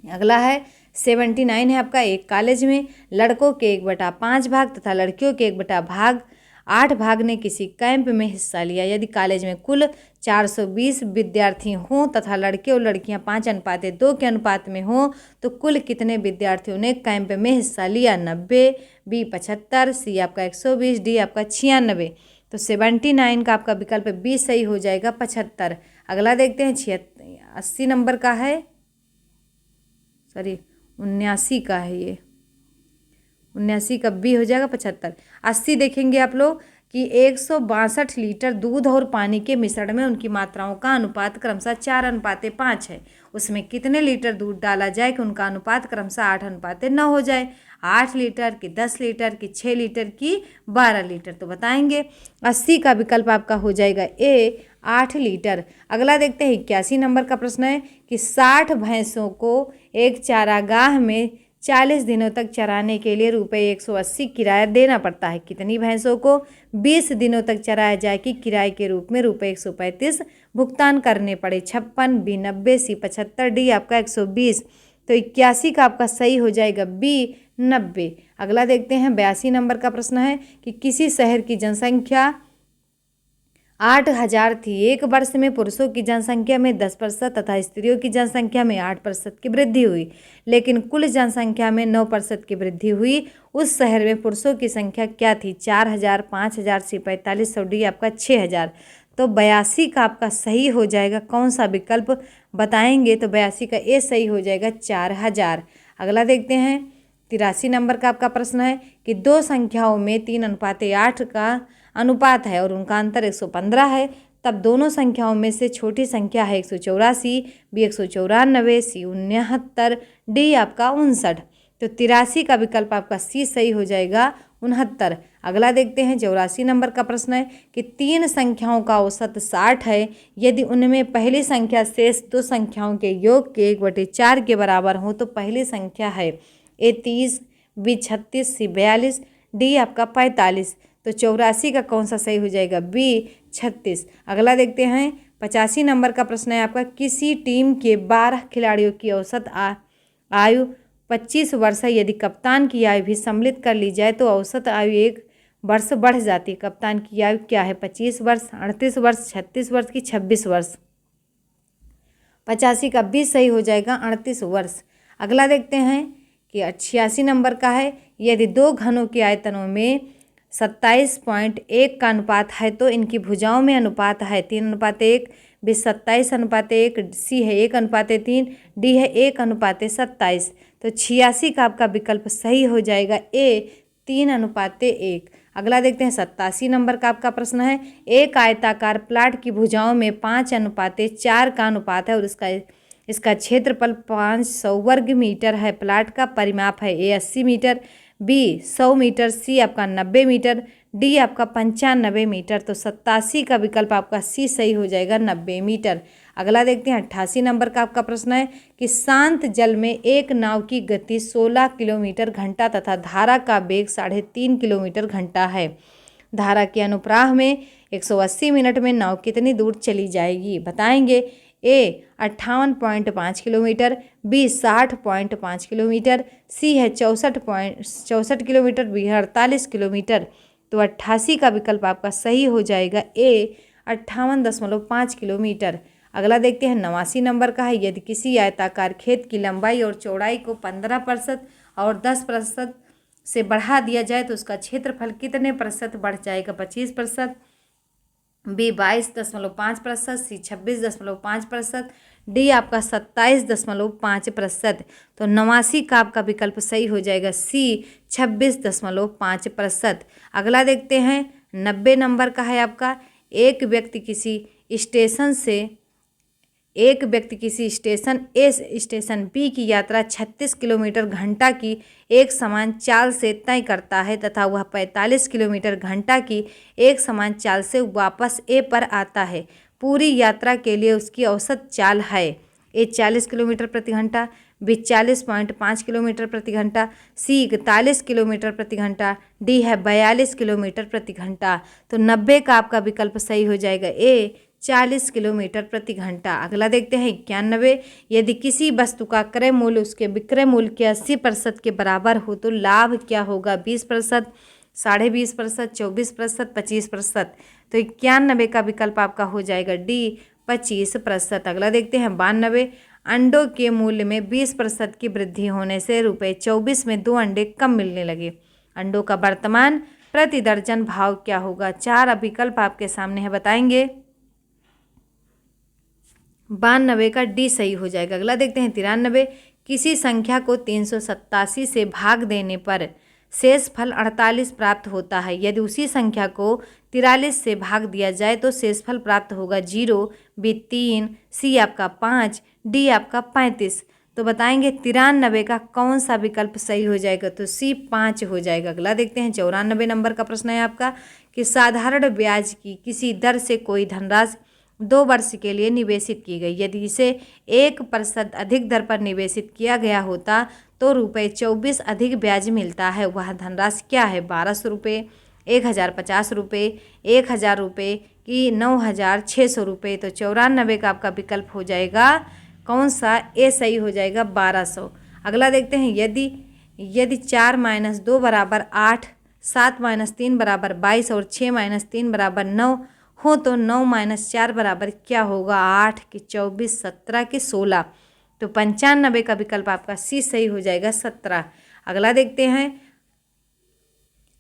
अगला है 79 है आपका, एक कॉलेज में लड़कों के 1/5 भाग तथा लड़कियों के 1/8 भाग ने किसी कैंप में हिस्सा लिया। यदि कॉलेज में कुल 420 विद्यार्थी हों तथा लड़के और लड़कियां 5:2 के अनुपात में हों तो कुल कितने विद्यार्थियों ने कैंप में हिस्सा लिया। 90, बी 75, सी आपका 120, डी आपका 96। तो 79 का आपका विकल्प बी सही हो जाएगा, 75। अगला देखते हैं 80 नंबर का है, 79 का है ये, 79 का बी हो जाएगा 75। 80 देखेंगे आप लोग कि 162 लीटर दूध और पानी के मिश्रण में उनकी मात्राओं का अनुपात क्रमशः 4:5 है। उसमें कितने लीटर दूध डाला जाए कि उनका अनुपात क्रमशः 8:9 हो जाए। 8 लीटर की, 10 लीटर की, 6 लीटर की, 12 लीटर। तो बताएंगे 80 का विकल्प आपका हो जाएगा ए 8 लीटर। अगला देखते हैं 81 नंबर का प्रश्न है कि 60 भैंसों को एक चारागाह में 40 दिनों तक चराने के लिए ₹180 किराया देना पड़ता है। कितनी भैंसों को 20 दिनों तक चराया जाए कि किराए के रूप में ₹135 भुगतान करने पड़े। 56, बी 90, सी 75, डी आपका 120। तो 81 का आपका सही हो जाएगा बी 90। अगला देखते हैं 82 नंबर का प्रश्न है कि किसी शहर की जनसंख्या 8,000 थी। एक वर्ष में पुरुषों की जनसंख्या में 10% तथा स्त्रियों की जनसंख्या में 8% की वृद्धि हुई, लेकिन कुल जनसंख्या में 9% की वृद्धि हुई। उस शहर में पुरुषों की संख्या क्या थी। 4,000, 5,000, सी 4500, डी आपका 6,000। तो 82 का आपका सही हो जाएगा, कौन सा विकल्प बताएंगे। तो 82 का ए सही हो जाएगा, 4,000। अगला देखते हैं 83 नंबर का आपका प्रश्न है कि दो संख्याओं में 3:8 का अनुपात है और उनका अंतर 115 है, तब दोनों संख्याओं में से छोटी संख्या है 184, बी 194, सी 69, डी आपका 59। तो 83 का विकल्प आपका सी सही हो जाएगा, 69। अगला देखते हैं 84 नंबर का प्रश्न है कि तीन संख्याओं का औसत 60 है। यदि उनमें पहली संख्या शेष दो संख्याओं के योग के 1/4 के बराबर हो तो पहली संख्या है ए 30, बी 36, सी 42, डी आपका 45। तो 84 का कौन सा सही हो जाएगा, बी 36। अगला देखते हैं 85 नंबर का प्रश्न है आपका, किसी टीम के 12 खिलाड़ियों की औसत आयु 25 वर्ष है। यदि कप्तान की आयु भी सम्मिलित कर ली जाए तो औसत आयु 1 वर्ष बढ़ जाती है। कप्तान की आयु क्या है, 25 वर्ष, 38 वर्ष, 36 वर्ष की 26 वर्ष। 85 का बी सही हो जाएगा, 38 वर्ष। अगला देखते हैं कि 86 नंबर का है, यदि दो घनों के आयतनों में 27.1 का अनुपात है तो इनकी भुजाओं में अनुपात है 3:1, बी 27:1, सी है 1:3, डी है 1:27। तो 86 का आपका विकल्प सही हो जाएगा ए 3:1। अगला देखते हैं 87 नंबर का आपका प्रश्न है, एक आयताकार प्लाट की भुजाओं में 5:4 का अनुपात है और इसका क्षेत्रफल 500 वर्ग मीटर है। प्लाट का परिमाप है ए 80 मीटर, बी 100 मीटर, सी आपका 90 मीटर, डी आपका 95 मीटर। तो 87 का विकल्प आपका सी सही हो जाएगा, 90 मीटर। अगला देखते हैं 88 नंबर का आपका प्रश्न है कि शांत जल में एक नाव की गति 16 किलोमीटर घंटा तथा धारा का वेग 3.5 किलोमीटर घंटा है। धारा के अनुप्रवाह में 180 मिनट में नाव कितनी दूर चली जाएगी बताएंगे। ए 58.5 किलोमीटर, बी 60.5 किलोमीटर, सी है 64 किलोमीटर, बी है 48 किलोमीटर। तो 88 का विकल्प आपका सही हो जाएगा ए 58.5 किलोमीटर। अगला देखते हैं 89 नंबर का है, यदि किसी आयताकार खेत की लंबाई और चौड़ाई को 15% और 10% से बढ़ा दिया जाए तो उसका क्षेत्रफल कितने प्रतिशत बढ़ जाएगा। 25%, बी 22.5%, सी 26.5%, डी आपका 27.5%। तो 89 का आपका विकल्प सही हो जाएगा सी 26.5%। अगला देखते हैं 90 नंबर का है आपका, एक व्यक्ति किसी स्टेशन ए से स्टेशन बी की यात्रा 36 किलोमीटर घंटा की एक समान चाल से तय करता है तथा वह 45 किलोमीटर घंटा की एक समान चाल से वापस ए पर आता है। पूरी यात्रा के लिए उसकी औसत चाल है ए 40 किलोमीटर प्रति घंटा, बी 40.5 किलोमीटर प्रति घंटा, सी 41 किलोमीटर प्रति घंटा, डी है 42 किलोमीटर प्रति घंटा। तो 90 का आपका विकल्प सही हो जाएगा ए 40 किलोमीटर प्रति घंटा। अगला देखते हैं 91। यदि किसी वस्तु का क्रय मूल्य उसके विक्रय मूल्य के 80% के बराबर हो तो लाभ क्या होगा? 20%, 20.5%, 24%, 25%। तो 91 का विकल्प आपका हो जाएगा डी 25%। अगला देखते हैं 92। अंडों के मूल्य में 20% की वृद्धि होने से ₹24 में 2 अंडे कम मिलने लगे। अंडों का वर्तमान प्रति दर्जन भाव क्या होगा? 4 विकल्प आपके सामने है, बताएंगे। 92 का डी सही हो जाएगा। अगला देखते हैं 93। किसी संख्या को 387 से भाग देने पर शेष फल 48 प्राप्त होता है। यदि उसी संख्या को 43 से भाग दिया जाए तो शेष फल प्राप्त होगा 0, बी 3, सी आपका 5, डी आपका 35। तो बताएंगे 93 का कौन सा विकल्प सही हो जाएगा? तो सी 5 हो जाएगा। अगला देखते हैं 94 नंबर का प्रश्न है आपका कि साधारण ब्याज की किसी दर से कोई धनराशि 2 वर्ष के लिए निवेशित की गई। यदि इसे 1% अधिक दर पर निवेशित किया गया होता तो ₹24 अधिक ब्याज मिलता है। वह धनराशि क्या है? 1200 रुपये, 1050 रुपये, 1000 रुपये कि 9600 रुपये। तो 94 का आपका विकल्प हो जाएगा कौन सा? ए सही हो जाएगा 1200। अगला देखते हैं यदि 4 - 2 बराबर 8, 7 - 3 बराबर 22 और 6 - 3 बराबर 9 हो तो 9 - 4 बराबर क्या होगा? 8 कि 24, 17 कि 16। तो 95 का विकल्प आपका सी सही हो जाएगा 17। अगला देखते हैं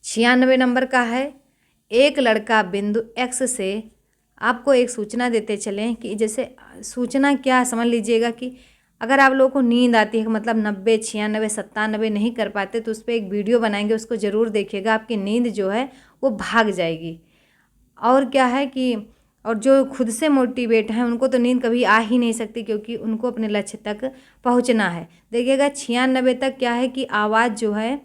96 नंबर का है। एक लड़का बिंदु एक्स से आपको एक सूचना देते चलें कि जैसे सूचना क्या समझ लीजिएगा कि अगर आप लोगों को नींद आती है मतलब 90, 96, 97 नहीं कर पाते तो उस पर एक वीडियो बनाएंगे, उसको ज़रूर देखिएगा। आपकी नींद जो है वो भाग जाएगी। और क्या है कि और जो खुद से मोटिवेट हैं उनको तो नींद कभी आ ही नहीं सकती क्योंकि उनको अपने लक्ष्य तक पहुंचना है। देखिएगा 96 तक क्या है कि आवाज़ जो है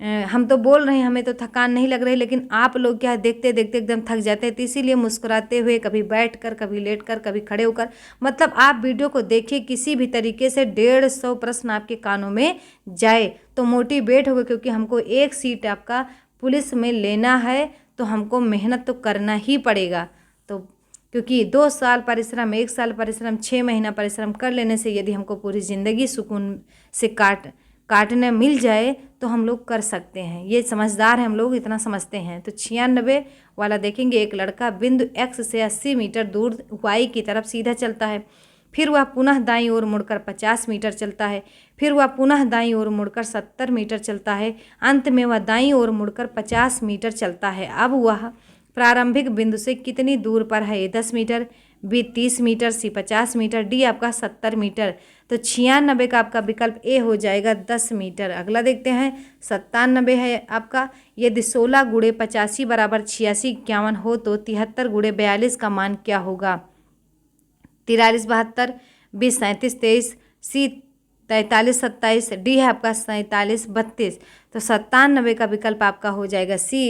हम तो बोल रहे हैं, हमें तो थकान नहीं लग रही, लेकिन आप लोग क्या है देखते देखते एकदम थक जाते हैं। तो इसीलिए मुस्कुराते हुए कभी बैठकर, कभी लेटकर, कभी खड़े होकर, मतलब आप वीडियो को देखिए किसी भी तरीके से 150 प्रश्न आपके कानों में जाए तो मोटिवेट होगा। क्योंकि हमको एक सीट आपका पुलिस में लेना है तो हमको मेहनत तो करना ही पड़ेगा। तो क्योंकि 2 साल परिश्रम, 1 साल परिश्रम, 6 महीना परिश्रम कर लेने से यदि हमको पूरी ज़िंदगी सुकून से काटने मिल जाए तो हम लोग कर सकते हैं। ये समझदार हैं हम लोग, इतना समझते हैं। तो 96 वाला देखेंगे। एक लड़का बिंदु एक्स से 80 मीटर दूर वाई की तरफ सीधा चलता है। फिर वह पुनः दाईं ओर मुड़कर 50 मीटर चलता है। फिर वह पुनः दाईं ओर मुड़कर 70 मीटर चलता है। अंत में वह दाईं ओर मुड़कर 50 मीटर चलता है। अब वह प्रारंभिक बिंदु से कितनी दूर पर है? 10 मीटर, बी 30 मीटर, सी 50 मीटर, डी आपका 70 मीटर। तो 96 का आपका विकल्प ए हो जाएगा 10 मीटर। अगला देखते हैं 97 है आपका। यदि 16 × 85 बराबर 86, 51 हो तो 73 × 42 का मान क्या होगा? 43, 72, बी 37, 23, सी 43, 27, डी है आपका 47, 32। तो 97 का विकल्प आपका हो जाएगा सी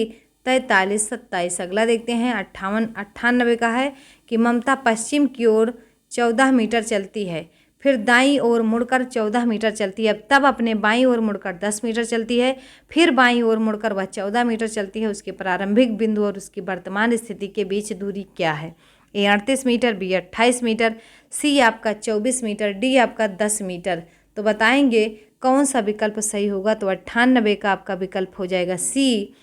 43, 27। अगला देखते हैं 98 का है कि ममता पश्चिम की ओर 14 मीटर चलती है, फिर दाईं ओर मुड़कर 14 मीटर चलती है, तब अपने बाईं ओर मुड़कर 10 मीटर चलती है, फिर बाईं ओर मुड़कर वह 14 मीटर चलती है। उसके प्रारंभिक बिंदु और उसकी वर्तमान स्थिति के बीच दूरी क्या है? ए 38 मीटर, बी 28 मीटर, सी आपका 24 मीटर, डी आपका 10 मीटर। तो बताएंगे कौन सा विकल्प सही होगा? तो 98 का आपका विकल्प हो जाएगा सी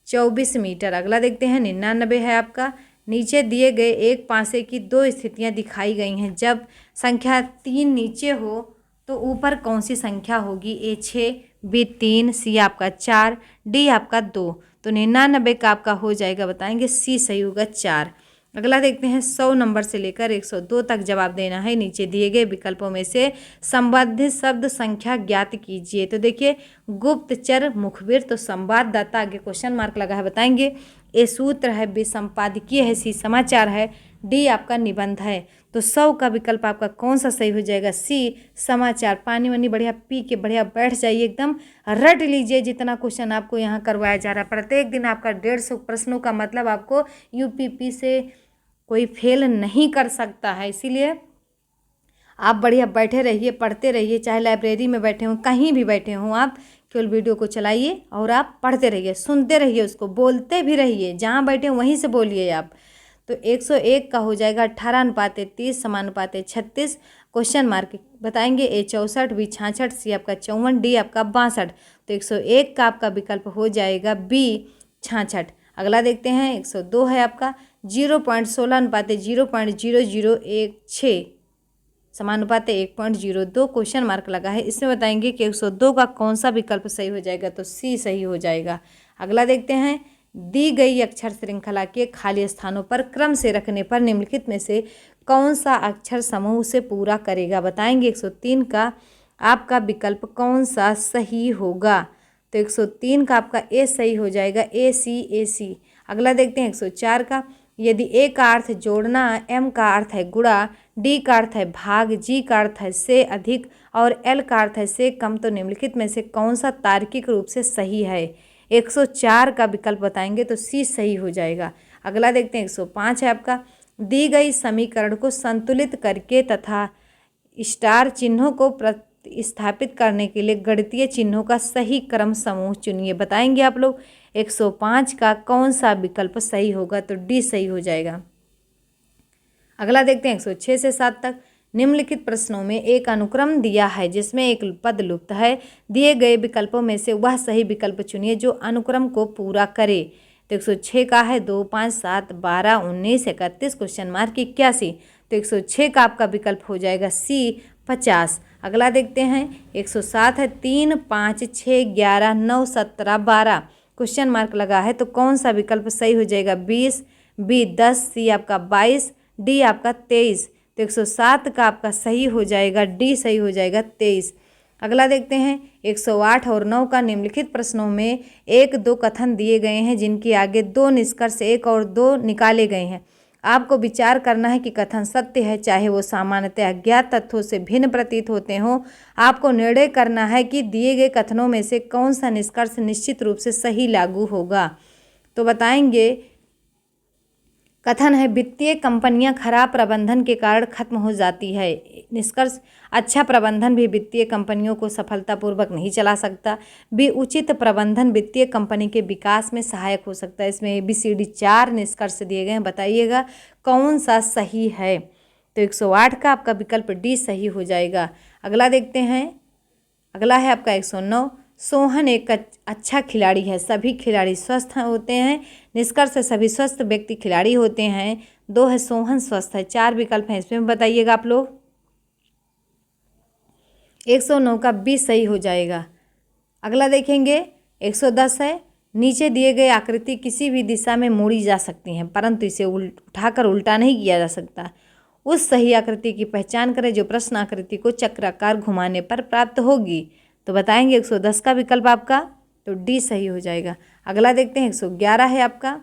24 मीटर। अगला देखते हैं 99 है आपका। नीचे दिए गए एक पासे की 2 स्थितियां दिखाई गई हैं। जब संख्या 3 नीचे हो तो ऊपर कौन सी संख्या होगी? ए 6, बी 3, सी आपका 4, डी आपका 2। तो 99 का आपका हो जाएगा, बताएंगे सी सही होगा 4। अगला देखते हैं 100 नंबर से लेकर 102 तक जवाब देना है। नीचे दिए गए विकल्पों में से संबंधित शब्द संख्या ज्ञात कीजिए। तो देखिए गुप्तचर, मुखबिर, तो संवाददाता, आगे क्वेश्चन मार्क लगा है, बताएंगे। ए सूत्र है, बी संपादकीय है, सी समाचार है, डी आपका निबंध है। तो 100 का विकल्प आपका कौन सा सही हो जाएगा? सी समाचार। पानी वानी बढ़िया पी के बढ़िया बैठ जाइए, एकदम रट लीजिए जितना क्वेश्चन आपको यहाँ करवाया जा रहा है। प्रत्येक दिन आपका 150 प्रश्नों का मतलब आपको यूपीपी से कोई फेल नहीं कर सकता है। इसीलिए आप बढ़िया बैठे रहिए, पढ़ते रहिए, चाहे लाइब्रेरी में बैठे हों, कहीं भी बैठे हों, आप केवल वीडियो को चलाइए और आप पढ़ते रहिए, सुनते रहिए, उसको बोलते भी रहिए, जहाँ बैठे वहीं से बोलिए आप। तो 101 का हो जाएगा 18:30 समानुपाते 36 क्वेश्चन मार्क बताएंगे। ए 64, बी 66, सी आपका 54, डी आपका 62। तो 101 का आपका विकल्प हो जाएगा बी 66। अगला देखते हैं 102 है आपका 0.16 अनुपाते 0.0016 समानुपाते 1.02 क्वेश्चन मार्क लगा है। इसमें बताएंगे कि 102 का कौन सा विकल्प सही हो जाएगा, तो सी सही हो जाएगा। अगला देखते हैं दी गई अक्षर श्रृंखला के खाली स्थानों पर क्रम से रखने पर निम्नलिखित में से कौन सा अक्षर समूह उसे पूरा करेगा, बताएंगे 103 का आपका विकल्प कौन सा सही होगा। तो 103 का आपका ए सही हो जाएगा, ए सी। अगला देखते हैं 104 का यदि ए का अर्थ जोड़ना, एम का अर्थ है गुणा, डी का अर्थ है भाग, जी का अर्थ है से अधिक और एल का अर्थ है से कम, तो निम्नलिखित में से कौन सा तार्किक रूप से सही है। 104 का विकल्प बताएंगे तो सी सही हो जाएगा। अगला देखते हैं 105 है आपका दी गई समीकरण को संतुलित करके तथा स्टार चिन्हों को प्रतिस्थापित करने के लिए गणितीय चिन्हों का सही क्रम समूह चुनिए, बताएंगे आप लोग 105 का कौन सा विकल्प सही होगा, तो डी सही हो जाएगा। अगला देखते हैं 106 से 7 तक निम्नलिखित प्रश्नों में एक अनुक्रम दिया है जिसमें एक पद लुप्त है, दिए गए विकल्पों में से वह सही विकल्प चुनिए जो अनुक्रम को पूरा करे। तो 106 का है 2, 5, 7, 12, 19, 31 क्वेश्चन मार्क 81। तो 106 का आपका विकल्प हो जाएगा सी 50। अगला देखते हैं 107 है 3, 5, 6, 11, 9, 17, 12 क्वेश्चन मार्क लगा है, तो कौन सा विकल्प सही हो जाएगा, 20, बी 10, सी आपका 22, डी आपका 23। तो 107 का आपका सही हो जाएगा, डी सही हो जाएगा 23। अगला देखते हैं 108 और 9 का निम्नलिखित प्रश्नों में 1-2 कथन दिए गए हैं जिनके आगे 2 निष्कर्ष 1 और 2 निकाले गए हैं। आपको विचार करना है कि कथन सत्य है, चाहे वो सामान्यतः अज्ञात तथ्यों से भिन्न प्रतीत होते हों। आपको निर्णय करना है कि दिए गए कथनों में से कौन सा निष्कर्ष निश्चित रूप से सही लागू होगा। तो बताएंगे कथन है वित्तीय कंपनियां खराब प्रबंधन के कारण खत्म हो जाती है। निष्कर्ष अच्छा प्रबंधन भी वित्तीय कंपनियों को सफलतापूर्वक नहीं चला सकता। बी उचित प्रबंधन वित्तीय कंपनी के विकास में सहायक हो सकता है। इसमें ABCD 4 निष्कर्ष दिए गए हैं, बताइएगा कौन सा सही है। तो 108 का आपका विकल्प डी सही हो जाएगा। अगला देखते हैं, अगला है आपका 109 सोहन एक अच्छा खिलाड़ी है, सभी खिलाड़ी स्वस्थ होते हैं। निष्कर्ष है सभी स्वस्थ व्यक्ति खिलाड़ी होते हैं। 2 है सोहन स्वस्थ है। 4 विकल्प हैं, इसमें बताइएगा आप लोग। 109 का बी सही हो जाएगा। अगला देखेंगे 110 है नीचे दिए गए आकृति किसी भी दिशा में मोड़ी जा सकती हैं परंतु इसे उठाकर उल्टा नहीं किया जा सकता। उस सही आकृति की पहचान करें जो प्रश्न आकृति को चक्राकार घुमाने पर प्राप्त होगी। तो बताएंगे 110 का विकल्प आपका, तो डी सही हो जाएगा। अगला देखते हैं 111 है आपका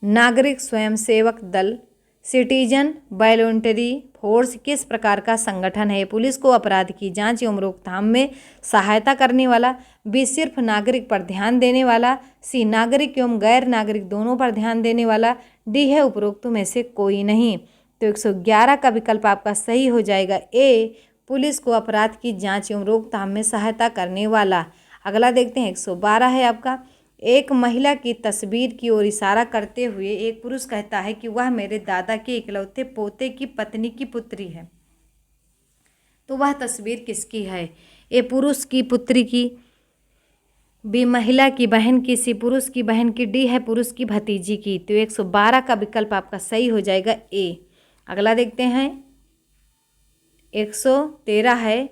नागरिक स्वयंसेवक दल सिटीजन वॉलंटरी फोर्स किस प्रकार का संगठन है। पुलिस को अपराध की जांच एवं रोकथाम में सहायता करने वाला। बी सिर्फ नागरिक पर ध्यान देने वाला। सी नागरिक एवं गैर नागरिक दोनों पर ध्यान देने वाला। डी है उपरोक्त में से कोई नहीं। तो 111 का विकल्प आपका सही हो जाएगा ए पुलिस को अपराध की जांच एवं रोकथाम में सहायता करने वाला। अगला देखते हैं 112 है आपका एक महिला की तस्वीर की ओर इशारा करते हुए एक पुरुष कहता है कि वह मेरे दादा के इकलौते पोते की पत्नी की पुत्री है। तो वह तस्वीर किसकी है। ए पुरुष की पुत्री की, बी महिला की बहन की, सी पुरुष की बहन की, डी है पुरुष की भतीजी की। तो 112 का विकल्प आपका सही हो जाएगा ए। अगला देखते हैं 113 है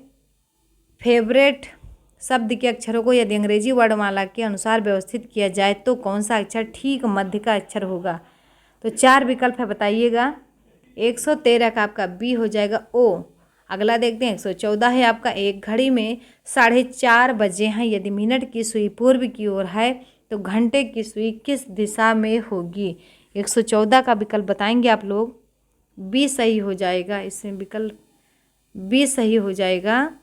फेवरेट शब्द के अक्षरों को यदि अंग्रेजी वर्णमाला के अनुसार व्यवस्थित किया जाए तो कौन सा अक्षर ठीक मध्य का अक्षर होगा। तो 4 विकल्प है, बताइएगा। 113 का आपका बी हो जाएगा ओ। अगला देखते हैं 114 है आपका एक घड़ी में 4:30 बजे हैं यदि मिनट की सुई पूर्व की ओर है तो घंटे की सुई किस दिशा में होगी। 114 का विकल्प बताएंगे आप लोग। बी सही हो जाएगा, इसमें विकल्प बी सही हो जाएगा।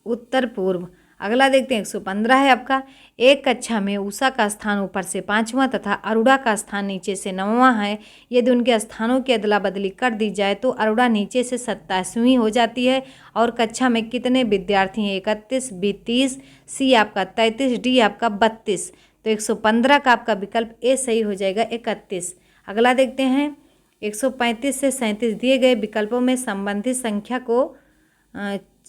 उत्तर पूर्व। अगला देखते हैं 115 है आपका, एक कक्षा में उषा का स्थान ऊपर से 5वां तथा अरुणा का स्थान नीचे से 9वां है। यदि उनके स्थानों की अदला बदली कर दी जाए तो अरुणा नीचे से 27वीं हो जाती है। और कक्षा में कितने विद्यार्थी हैं? 31, बी 30, सी आपका 33, डी आपका 32। तो 115 का आपका विकल्प ए सही हो जाएगा 31। अगला देखते हैं 135 से 37 दिए गए विकल्पों में संबंधित संख्या को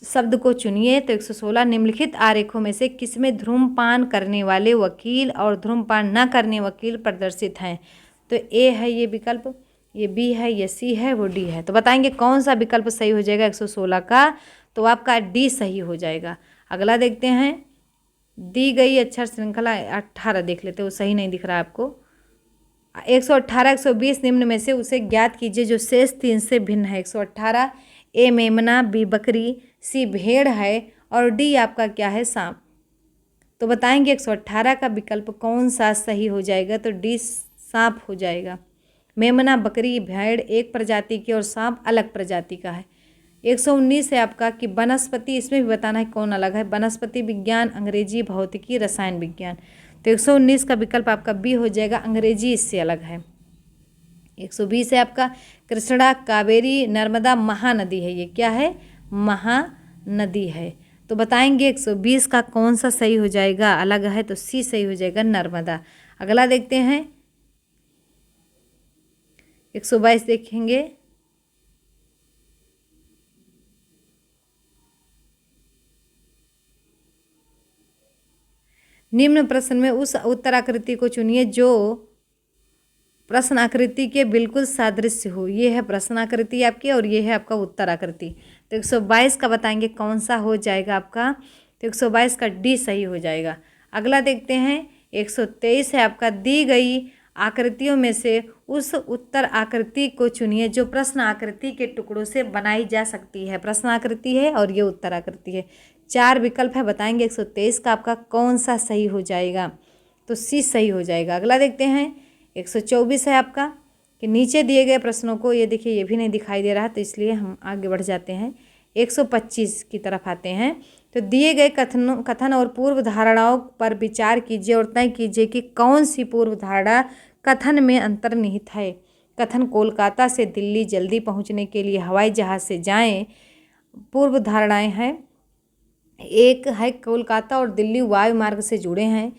शब्द को चुनिए। तो 116 निम्नलिखित आरेखों में से किसमें धूम्रपान करने वाले वकील और धूम्रपान न करने वकील प्रदर्शित हैं? तो ए है ये विकल्प, ये बी है, ये सी है, वो डी है। तो बताएंगे कौन सा विकल्प सही हो जाएगा 116 का? तो आपका डी सही हो जाएगा। अगला देखते हैं, दी गई अक्षर श्रृंखला 18 देख लेते हैं, वो सही नहीं दिख रहा है आपको। 118, 120 निम्न में से उसे ज्ञात कीजिए जो शेष 3 से भिन्न है। 118 ए मेमना, बी बकरी, सी भेड़ है और डी आपका क्या है? सांप। तो बताएंगे 118 का विकल्प कौन सा सही हो जाएगा? तो डी सांप हो जाएगा। मेमना, बकरी, भेड़ एक प्रजाति की और सांप अलग प्रजाति का है। 119 है आपका कि वनस्पति, इसमें भी बताना है कौन अलग है। वनस्पति विज्ञान, अंग्रेजी, भौतिकी, रसायन विज्ञान। तो 119 का विकल्प आपका बी हो जाएगा, अंग्रेजी इससे अलग है। 120 है आपका कृष्णा, कावेरी, नर्मदा महानदी है। ये क्या है? महानदी है। तो बताएंगे 120 का कौन सा सही हो जाएगा? अलग है तो सी सही हो जाएगा, नर्मदा। अगला देखते हैं 122 देखेंगे। निम्न प्रश्न में उस उत्तराकृति को चुनिए जो प्रश्न आकृति के बिल्कुल सादृश्य हो। ये है प्रश्न आकृति आपकी और ये है आपका उत्तर आकृति। तो 122 का बताएंगे कौन सा हो जाएगा आपका? तो 122 का डी सही हो जाएगा। अगला देखते हैं 123 है आपका, दी गई आकृतियों में से उस उत्तर आकृति को चुनिए जो प्रश्न आकृति के टुकड़ों से बनाई जा सकती है। प्रश्न आकृति है और ये उत्तर आकृति है। 4 विकल्प है, बताएंगे 123 का आपका कौन सा सही हो जाएगा? तो सी सही हो जाएगा। अगला देखते हैं 124 है आपका कि नीचे दिए गए प्रश्नों को, ये देखिए ये भी नहीं दिखाई दे रहा तो इसलिए हम आगे बढ़ जाते हैं। 125 की तरफ आते हैं। तो दिए गए कथन और पूर्व धारणाओं पर विचार कीजिए और तय कीजिए कि कौन सी पूर्व धारणा कथन में अंतर्निहित है। कथन कोलकाता से दिल्ली जल्दी पहुंचने के लिए हवाई जहाज से जाएं। पूर्व धारणाएं हैं, एक है कोलकाता और दिल्ली वायु मार्ग से जुड़े हैं।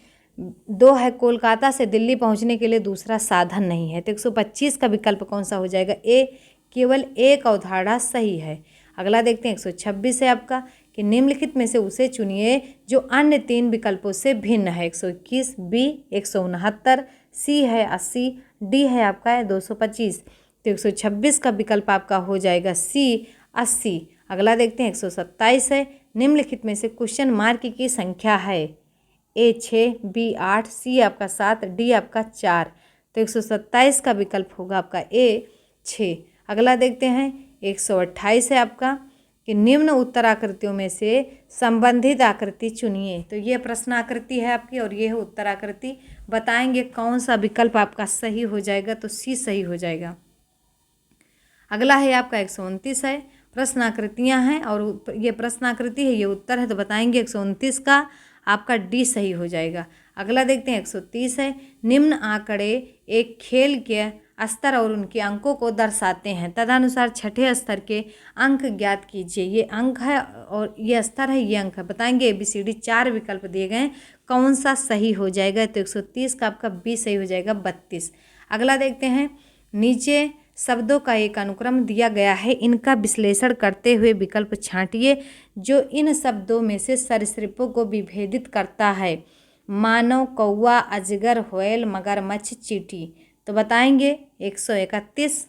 2 है कोलकाता से दिल्ली पहुंचने के लिए दूसरा साधन नहीं है। तो 125 का विकल्प कौन सा हो जाएगा? ए, केवल एक अवधारणा सही है। अगला देखते हैं 126 है आपका कि निम्नलिखित में से उसे चुनिए जो अन्य 3 विकल्पों से भिन्न है। 121, बी 169, सी है 80, डी है आपका 225। तो 126 का विकल्प आपका हो जाएगा सी 80। अगला देखते हैं 127 है, निम्नलिखित में से क्वेश्चन मार्क की संख्या है। ए 6, बी 8, सी आपका 7, डी आपका 4। तो 127 का विकल्प होगा आपका ए 6। अगला देखते हैं 128 है आपका कि निम्न उत्तर आकृतियों में से संबंधित आकृति चुनिए। तो ये प्रश्न आकृति है आपकी और ये है उत्तर आकृति। बताएंगे कौन सा विकल्प आपका सही हो जाएगा? तो सी सही हो जाएगा। अगला है आपका 129 है, प्रश्न आकृतियाँ हैं और ये प्रश्न आकृति है, ये उत्तर है। तो बताएंगे 129 का आपका डी सही हो जाएगा। अगला देखते हैं 130 है, निम्न आंकड़े एक खेल के स्तर और उनके अंकों को दर्शाते हैं, तदनुसार छठे स्तर के अंक ज्ञात कीजिए। ये अंक है और ये स्तर है, ये अंक है। बताएंगे ABCD 4 विकल्प दिए गए, कौन सा सही हो जाएगा? तो 130 का आपका बी सही हो जाएगा, 32। अगला देखते हैं, नीचे शब्दों का एक अनुक्रम दिया गया है, इनका विश्लेषण करते हुए विकल्प छांटिए जो इन शब्दों में से सरीसृपों को विभेदित करता है। मानव, कौवा, अजगर, व्हेल, मगरमच्छ, चींटी। तो बताएंगे 131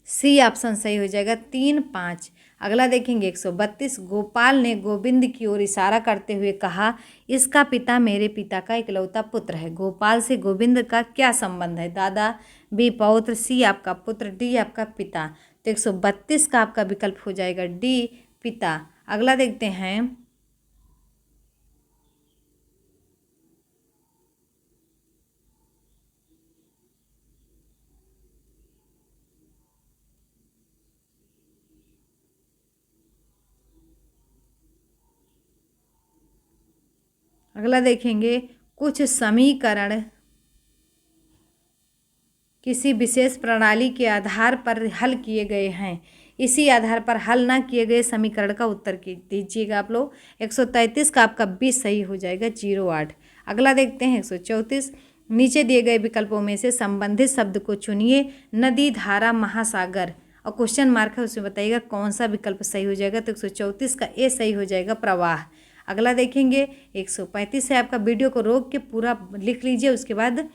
सी ऑप्शन सही हो जाएगा, 3, 5। अगला देखेंगे 132, गोपाल ने गोविंद की ओर इशारा करते हुए कहा, इसका पिता मेरे पिता का इकलौता पुत्र है। गोपाल से गोविंद का क्या संबंध है? दादा, बी पौत्र, सी आपका पुत्र, डी आपका पिता। तो 132 का आपका विकल्प हो जाएगा डी पिता। अगला देखते हैं अगला देखेंगे, कुछ समीकरण किसी विशेष प्रणाली के आधार पर हल किए गए हैं, इसी आधार पर हल ना किए गए समीकरण का उत्तर दीजिएगा आप लोग। 133 का आपका 20 सही हो जाएगा, 08। अगला देखते हैं 134, नीचे दिए गए विकल्पों में से संबंधित शब्द को चुनिए। नदी, धारा, महासागर और क्वेश्चन मार्क है, उसमें बताइएगा कौन सा विकल्प सही हो जाएगा। तो 134 का ए सही हो जाएगा, प्रवाह। अगला देखेंगे 135 है आपका, वीडियो को रोक के पूरा लिख लीजिए, उसके बाद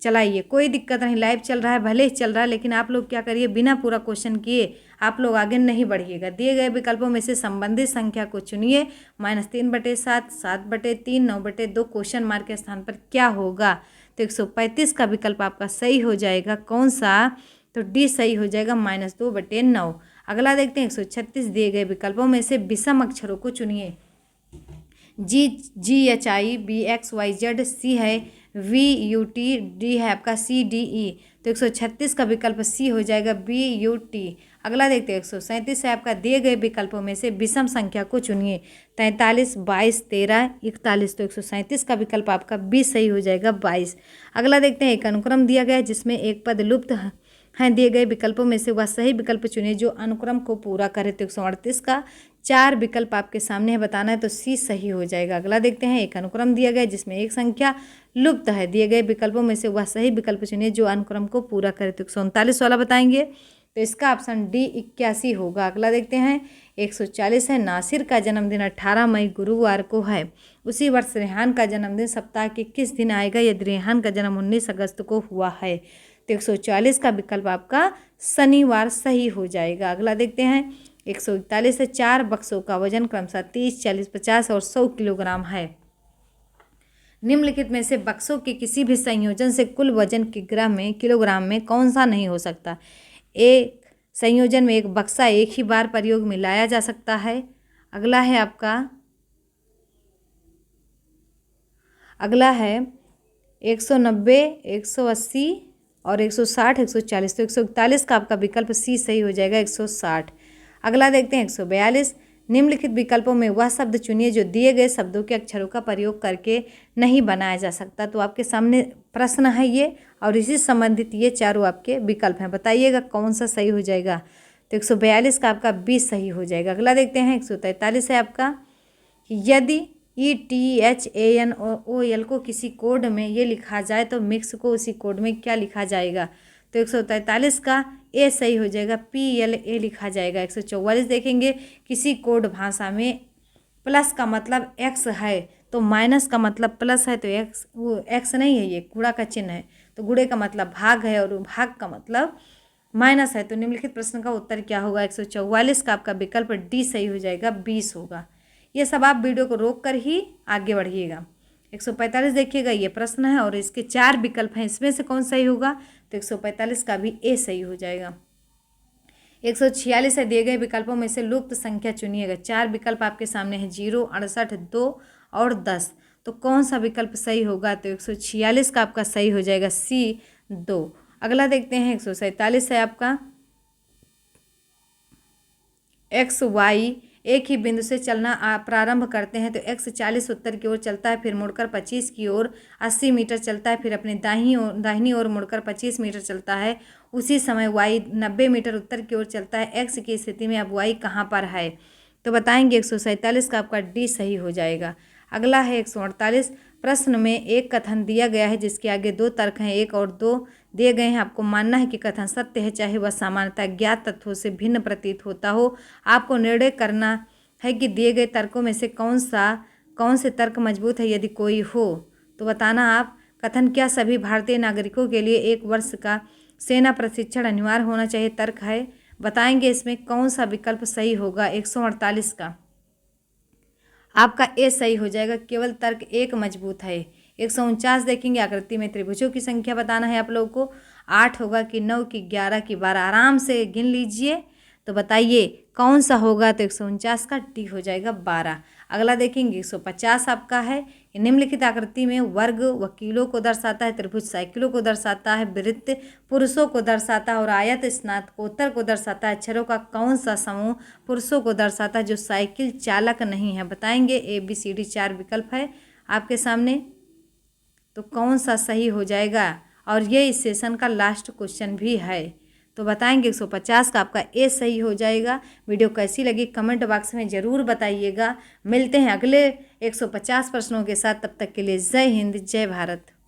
चलाइए, कोई दिक्कत नहीं, लाइव चल रहा है, भले ही चल रहा है, लेकिन आप लोग क्या करिए, बिना पूरा क्वेश्चन किए आप लोग आगे नहीं बढ़िएगा। दिए गए विकल्पों में से संबंधित संख्या को चुनिए। -3/7, 7/3, 9/2 क्वेश्चन मार्क के स्थान पर क्या होगा। तो 135 का विकल्प आपका सही हो जाएगा, कौन सा, तो डी सही हो जाएगा, -2/9। अगला देखते हैं 136, दिए गए विकल्पों में से विषम अक्षरों को चुनिए। GHI, BXYZ, सी है VUT, डी है आपका CDE। तो 136 का विकल्प सी हो जाएगा, BUT। अगला देखते हैं 137 है आपका, दिए गए विकल्पों में से विषम संख्या को चुनिए। 43, 22, 13, 41। तो 137 का विकल्प आपका बी सही हो जाएगा, 22। अगला देखते हैं, एक अनुक्रम दिया गया है जिसमें एक पद लुप्त हैं, दिए गए विकल्पों में से वह सही विकल्प चुनिए जो अनुक्रम को पूरा करे। तो 138 का 4 विकल्प आपके सामने है, बताना है, तो सी सही हो जाएगा। अगला देखते हैं, एक अनुक्रम दिया गया जिसमें एक संख्या लुप्त है, दिए गए विकल्पों में से वह सही विकल्प चुनिए जो अनुक्रम को पूरा करे। तो 139 वाला बताएंगे, तो इसका ऑप्शन डी 81 होगा। अगला देखते हैं 140 है, नासिर का जन्मदिन 18 मई गुरुवार को है, उसी वर्ष रेहान का जन्मदिन सप्ताह के किस दिन आएगा यदि रेहान का जन्म 19 अगस्त को हुआ है। तो 140 का विकल्प आपका शनिवार सही हो जाएगा। अगला देखते हैं 141 है, 4 बक्सों का वजन क्रमशः 30, 40, 50 और 100 किलोग्राम है। निम्नलिखित में से बक्सों के किसी भी संयोजन से कुल वजन किलोग्राम में कौन सा नहीं हो सकता। एक संयोजन में एक बक्सा एक ही बार प्रयोग में लाया जा सकता है। अगला है 190, 180 और 160, 140। तो 141 का आपका विकल्प सी सही हो जाएगा, 160। अगला देखते हैं 142, निम्नलिखित विकल्पों में वह शब्द चुनिए जो दिए गए शब्दों के अक्षरों का प्रयोग करके नहीं बनाया जा सकता। तो आपके सामने प्रश्न है ये, और इसी संबंधित ये चारों आपके विकल्प हैं, बताइएगा कौन सा सही हो जाएगा। तो 142 का आपका 20 सही हो जाएगा। अगला देखते हैं 143 है आपका, यदि ETHANOL को किसी कोड में ये लिखा जाए तो मिक्स को उसी कोड में क्या लिखा जाएगा। तो 143 का ए सही हो जाएगा, PLA लिखा जाएगा। 144 देखेंगे, किसी कोड भाषा में प्लस का मतलब एक्स है तो माइनस का मतलब प्लस है, तो एक्स वो एक्स नहीं है, ये गुणा का चिन्ह है, तो गुणे का मतलब भाग है और भाग का मतलब माइनस है। तो निम्नलिखित प्रश्न का उत्तर क्या होगा। 144 का आपका विकल्प डी सही हो जाएगा, 20 होगा। ये सब आप वीडियो को रोक कर ही आगे बढ़िएगा। 145 देखिएगा, ये प्रश्न है और इसके 4 विकल्प हैं, इसमें से कौन सही होगा। तो 145 का भी ए सही हो जाएगा। 146 है, दिए गए विकल्पों में से लुप्त संख्या चुनिएगा। 4 विकल्प आपके सामने हैं, 0, 68, 2 और 10। तो कौन सा विकल्प सही होगा। तो 146 का आपका सही हो जाएगा, सी 2। अगला देखते हैं 147 है आपका, XY एक ही बिंदु से चलना प्रारंभ करते हैं तो x 40 उत्तर की ओर चलता है, फिर मुड़कर 25 की ओर 80 मीटर चलता है, फिर अपने दाहिनी ओर मुड़कर 25 मीटर चलता है। उसी समय y 90 मीटर उत्तर की ओर चलता है। x की स्थिति में अब y कहाँ पर है। तो बताएंगे 147 का आपका डी सही हो जाएगा। अगला है 148, प्रश्न में एक कथन दिया गया है जिसके आगे 2 तर्क हैं, 1 और 2 दिए गए हैं। आपको मानना है कि कथन सत्य है, चाहे वह सामान्यतः ज्ञात तथ्यों से भिन्न प्रतीत होता हो। आपको निर्णय करना है कि दिए गए तर्कों में से कौन से तर्क मजबूत है। यदि कोई हो तो बताना आप। कथन, क्या सभी भारतीय नागरिकों के लिए 1 वर्ष का सेना प्रशिक्षण अनिवार्य होना चाहिए, तर्क है। बताएंगे इसमें कौन सा विकल्प सही होगा। 148 का आपका ए सही हो जाएगा, केवल तर्क 1 मजबूत है। 149 देखेंगे, आकृति में त्रिभुजों की संख्या बताना है आप लोगों को। 8 होगा कि 9 की 11 की 12, आराम से गिन लीजिए। तो बताइए कौन सा होगा। तो 149 का डी हो जाएगा, 12। अगला देखेंगे 150 आपका है, निम्नलिखित आकृति में वर्ग वकीलों को दर्शाता है, त्रिभुज साइकिलों को दर्शाता है, वृत्त पुरुषों को दर्शाता है और आयत स्नातकोत्तर को दर्शाता है। अक्षरों का कौन सा समूह पुरुषों को दर्शाता है जो साइकिल चालक नहीं है। बताएंगे ABCD 4 विकल्प है आपके सामने, तो कौन सा सही हो जाएगा। और ये इस सेशन का लास्ट क्वेश्चन भी है, तो बताएंगे 150 का आपका ए सही हो जाएगा। वीडियो कैसी लगी कमेंट बॉक्स में ज़रूर बताइएगा। मिलते हैं अगले 150 प्रश्नों के साथ, तब तक के लिए जय हिंद जय भारत।